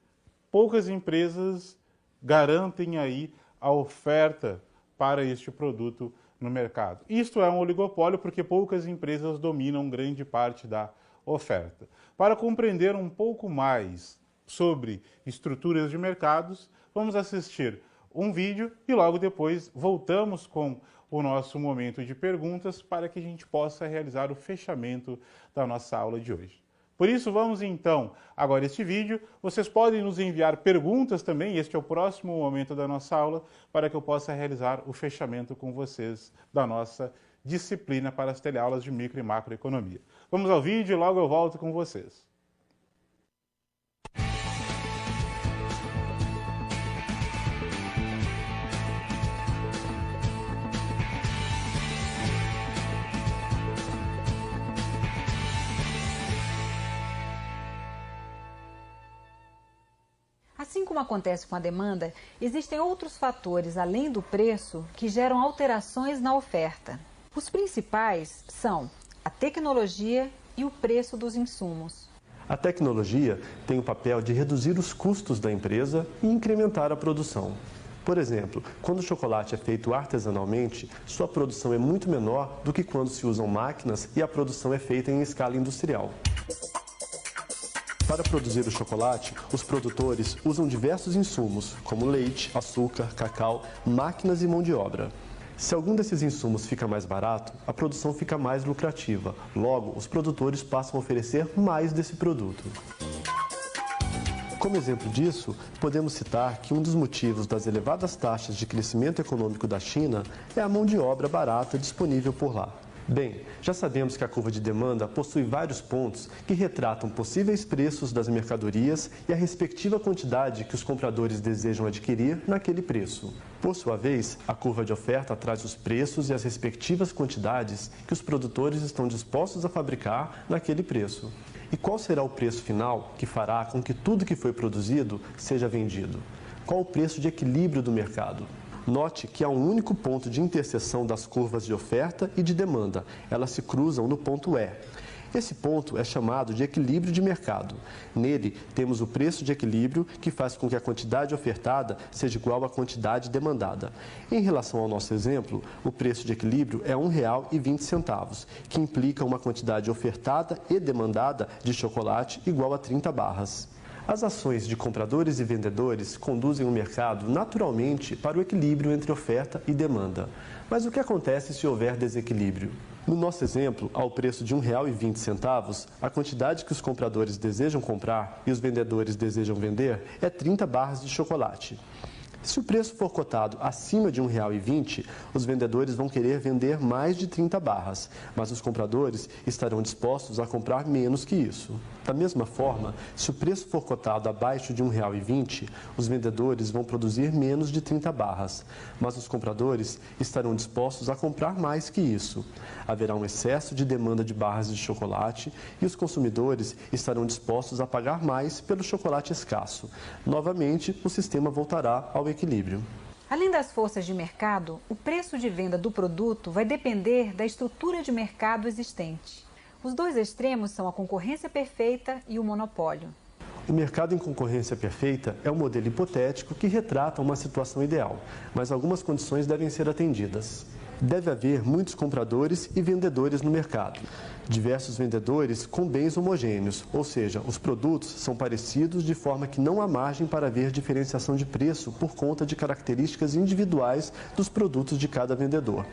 poucas empresas garantem aí a oferta para este produto no mercado. Isto é um oligopólio porque poucas empresas dominam grande parte da oferta. Para compreender um pouco mais sobre estruturas de mercados, vamos assistir um vídeo e logo depois voltamos com o nosso momento de perguntas para que a gente possa realizar o fechamento da nossa aula de hoje. Por isso, vamos então agora este vídeo. Vocês podem nos enviar perguntas também, este é o próximo momento da nossa aula, para que eu possa realizar o fechamento com vocês da nossa disciplina para as teleaulas de micro e macroeconomia. Vamos ao vídeo e logo eu volto com vocês. Assim como acontece com a demanda, existem outros fatores além do preço que geram alterações na oferta. Os principais são a tecnologia e o preço dos insumos. A tecnologia tem o papel de reduzir os custos da empresa e incrementar a produção. Por exemplo, quando o chocolate é feito artesanalmente, sua produção é muito menor do que quando se usam máquinas e a produção é feita em escala industrial. Para produzir o chocolate, os produtores usam diversos insumos, como leite, açúcar, cacau, máquinas e mão de obra. Se algum desses insumos fica mais barato, a produção fica mais lucrativa. Logo, os produtores passam a oferecer mais desse produto. Como exemplo disso, podemos citar que um dos motivos das elevadas taxas de crescimento econômico da China é a mão de obra barata disponível por lá. Bem, já sabemos que a curva de demanda possui vários pontos que retratam possíveis preços das mercadorias e a respectiva quantidade que os compradores desejam adquirir naquele preço. Por sua vez, a curva de oferta traz os preços e as respectivas quantidades que os produtores estão dispostos a fabricar naquele preço. E qual será o preço final que fará com que tudo que foi produzido seja vendido? Qual o preço de equilíbrio do mercado? Note que há um único ponto de interseção das curvas de oferta e de demanda. Elas se cruzam no ponto E. Esse ponto é chamado de equilíbrio de mercado. Nele, temos o preço de equilíbrio, que faz com que a quantidade ofertada seja igual à quantidade demandada. Em relação ao nosso exemplo, o preço de equilíbrio é R$ 1,20, que implica uma quantidade ofertada e demandada de chocolate igual a 30 barras. As ações de compradores e vendedores conduzem o mercado naturalmente para o equilíbrio entre oferta e demanda. Mas o que acontece se houver desequilíbrio? No nosso exemplo, ao preço de R$ 1,20, a quantidade que os compradores desejam comprar e os vendedores desejam vender é 30 barras de chocolate. Se o preço for cotado acima de R$ 1,20, os vendedores vão querer vender mais de 30 barras, mas os compradores estarão dispostos a comprar menos que isso. Da mesma forma, se o preço for cotado abaixo de R$ 1,20, os vendedores vão produzir menos de 30 barras, mas os compradores estarão dispostos a comprar mais que isso. Haverá um excesso de demanda de barras de chocolate e os consumidores estarão dispostos a pagar mais pelo chocolate escasso. Novamente, o sistema voltará ao equilíbrio. Além das forças de mercado, o preço de venda do produto vai depender da estrutura de mercado existente. Os dois extremos são a concorrência perfeita e o monopólio. O mercado em concorrência perfeita é um modelo hipotético que retrata uma situação ideal, mas algumas condições devem ser atendidas. Deve haver muitos compradores e vendedores no mercado. Diversos vendedores com bens homogêneos, ou seja, os produtos são parecidos de forma que não há margem para haver diferenciação de preço por conta de características individuais dos produtos de cada vendedor.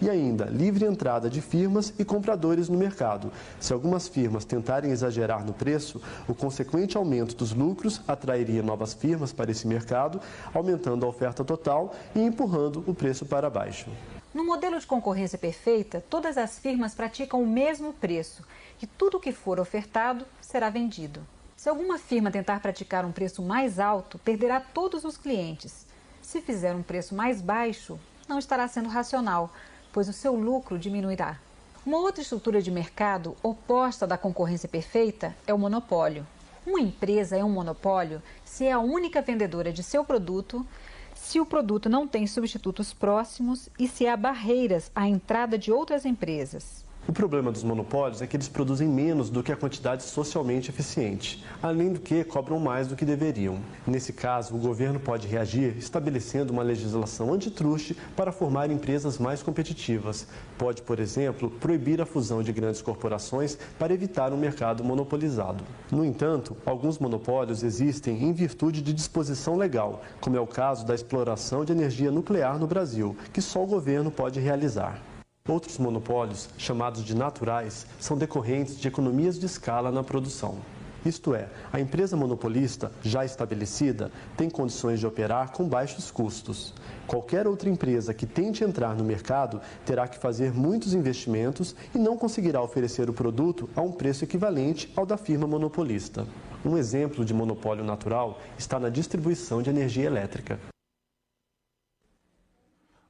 E ainda, livre entrada de firmas e compradores no mercado. Se algumas firmas tentarem exagerar no preço, o consequente aumento dos lucros atrairia novas firmas para esse mercado, aumentando a oferta total e empurrando o preço para baixo. No modelo de concorrência perfeita, todas as firmas praticam o mesmo preço e tudo o que for ofertado será vendido. Se alguma firma tentar praticar um preço mais alto, perderá todos os clientes. Se fizer um preço mais baixo, não estará sendo racional, pois o seu lucro diminuirá. Uma outra estrutura de mercado oposta da concorrência perfeita é o monopólio. Uma empresa é um monopólio se é a única vendedora de seu produto, se o produto não tem substitutos próximos e se há barreiras à entrada de outras empresas. O problema dos monopólios é que eles produzem menos do que a quantidade socialmente eficiente, além do que cobram mais do que deveriam. Nesse caso, o governo pode reagir estabelecendo uma legislação antitruste para formar empresas mais competitivas. Pode, por exemplo, proibir a fusão de grandes corporações para evitar um mercado monopolizado. No entanto, alguns monopólios existem em virtude de disposição legal, como é o caso da exploração de energia nuclear no Brasil, que só o governo pode realizar. Outros monopólios, chamados de naturais, são decorrentes de economias de escala na produção. Isto é, a empresa monopolista, já estabelecida, tem condições de operar com baixos custos. Qualquer outra empresa que tente entrar no mercado terá que fazer muitos investimentos e não conseguirá oferecer o produto a um preço equivalente ao da firma monopolista. Um exemplo de monopólio natural está na distribuição de energia elétrica.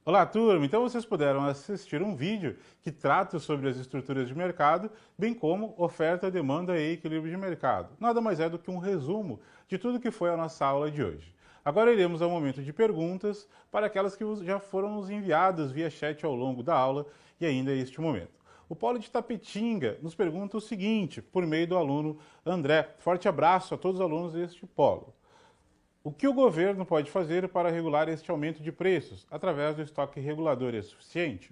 Olá, turma! Então vocês puderam assistir um vídeo que trata sobre as estruturas de mercado, bem como oferta, demanda e equilíbrio de mercado. Nada mais é do que um resumo de tudo que foi a nossa aula de hoje. Agora iremos ao momento de perguntas para aquelas que já foram nos enviadas via chat ao longo da aula e ainda é este momento. O Polo de Tapetinga nos pergunta o seguinte, por meio do aluno André. Forte abraço a todos os alunos deste polo. O que o governo pode fazer para regular este aumento de preços? Através do estoque regulador é suficiente?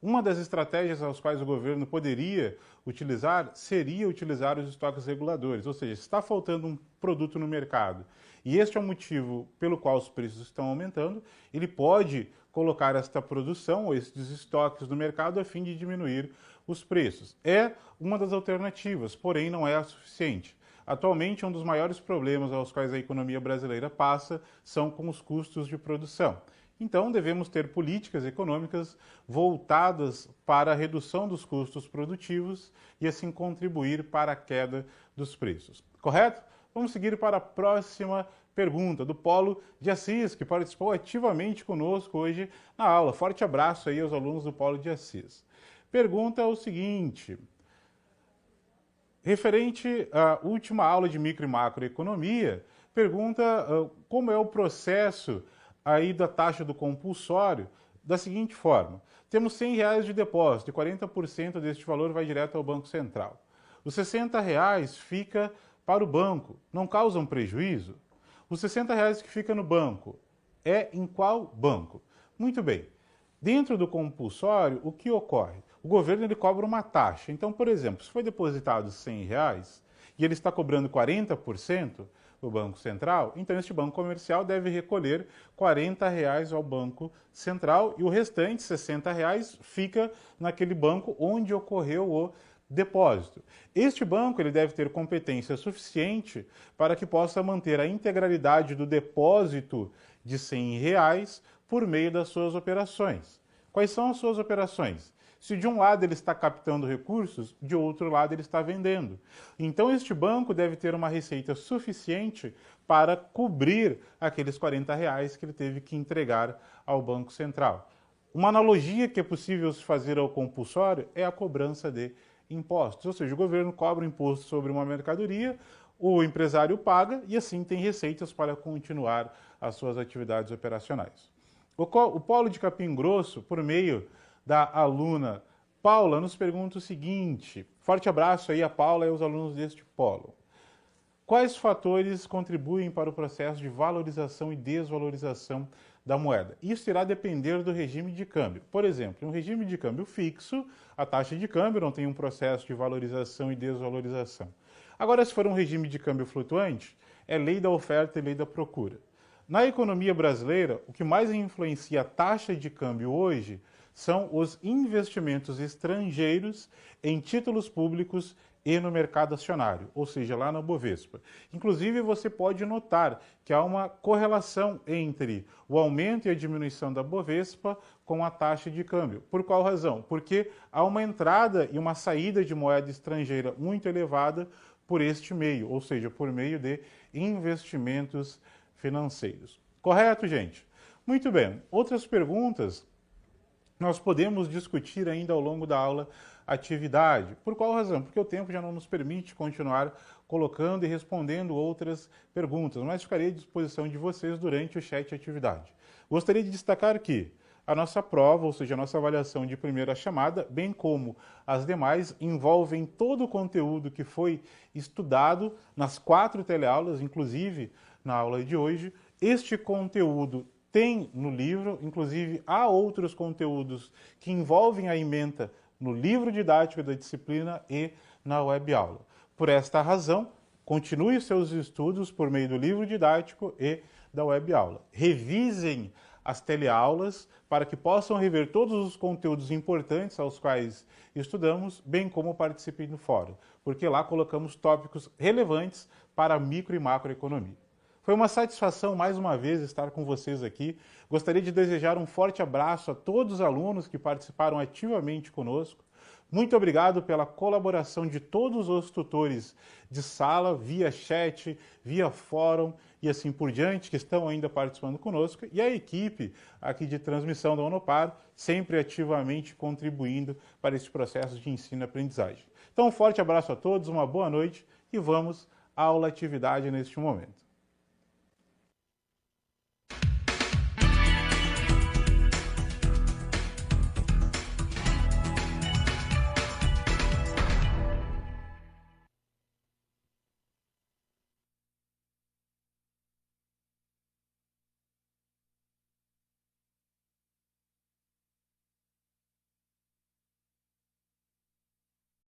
Uma das estratégias às quais o governo poderia utilizar seria utilizar os estoques reguladores, ou seja, se está faltando um produto no mercado e este é o motivo pelo qual os preços estão aumentando, ele pode colocar esta produção ou esses estoques no mercado a fim de diminuir os preços. É uma das alternativas, porém não é a suficiente. Atualmente, um dos maiores problemas aos quais a economia brasileira passa são com os custos de produção. Então, devemos ter políticas econômicas voltadas para a redução dos custos produtivos e assim contribuir para a queda dos preços. Correto? Vamos seguir para a próxima pergunta do Polo de Assis, que participou ativamente conosco hoje na aula. Forte abraço aí aos alunos do Polo de Assis. Pergunta o seguinte: referente à última aula de micro e macroeconomia, pergunta como é o processo aí da taxa do compulsório da seguinte forma. Temos R$100 de depósito e 40% deste valor vai direto ao Banco Central. Os R$60 fica para o banco, não causam prejuízo? Os R$60 que fica no banco, é em qual banco? Muito bem, dentro do compulsório, o que ocorre? O governo ele cobra uma taxa. Então, por exemplo, se foi depositado R$100 e ele está cobrando 40% do Banco Central, então este banco comercial deve recolher R$40 ao Banco Central e o restante, R$60, fica naquele banco onde ocorreu o depósito. Este banco ele deve ter competência suficiente para que possa manter a integralidade do depósito de R$100 por meio das suas operações. Quais são as suas operações? Se de um lado ele está captando recursos, de outro lado ele está vendendo. Então este banco deve ter uma receita suficiente para cobrir aqueles R$40 que ele teve que entregar ao Banco Central. Uma analogia que é possível se fazer ao compulsório é a cobrança de impostos. Ou seja, o governo cobra um imposto sobre uma mercadoria, o empresário paga e assim tem receitas para continuar as suas atividades operacionais. O Polo de Capim Grosso, por meio da aluna Paula, nos pergunta o seguinte. Forte abraço aí a Paula e aos alunos deste polo. Quais fatores contribuem para o processo de valorização e desvalorização da moeda? Isso irá depender do regime de câmbio. Por exemplo, em um regime de câmbio fixo, a taxa de câmbio não tem um processo de valorização e desvalorização. Agora, se for um regime de câmbio flutuante, é lei da oferta e lei da procura. Na economia brasileira, o que mais influencia a taxa de câmbio hoje são os investimentos estrangeiros em títulos públicos e no mercado acionário, ou seja, lá na Bovespa. Inclusive, você pode notar que há uma correlação entre o aumento e a diminuição da Bovespa com a taxa de câmbio. Por qual razão? Porque há uma entrada e uma saída de moeda estrangeira muito elevada por este meio, ou seja, por meio de investimentos financeiros. Correto, gente? Muito bem. Outras perguntas nós podemos discutir ainda ao longo da aula atividade. Por qual razão? Porque o tempo já não nos permite continuar colocando e respondendo outras perguntas, mas ficarei à disposição de vocês durante o chat atividade. Gostaria de destacar que A nossa prova, ou seja, a nossa avaliação de primeira chamada, bem como as demais, envolvem todo o conteúdo que foi estudado nas 4 teleaulas, inclusive na aula de hoje. Este conteúdo tem no livro, inclusive há outros conteúdos que envolvem a ementa no livro didático da disciplina e na web aula. Por esta razão, continue seus estudos por meio do livro didático e da web aula. Revisem as teleaulas para que possam rever todos os conteúdos importantes aos quais estudamos, bem como participem do fórum, porque lá colocamos tópicos relevantes para a micro e macroeconomia. Foi uma satisfação mais uma vez estar com vocês aqui. Gostaria de desejar um forte abraço a todos os alunos que participaram ativamente conosco. Muito obrigado pela colaboração de todos os tutores de sala, via chat, via fórum e assim por diante, que estão ainda participando conosco, e a equipe aqui de transmissão da Unopar, sempre ativamente contribuindo para esse processo de ensino e aprendizagem. Então, um forte abraço a todos, uma boa noite e vamos à aula atividade neste momento.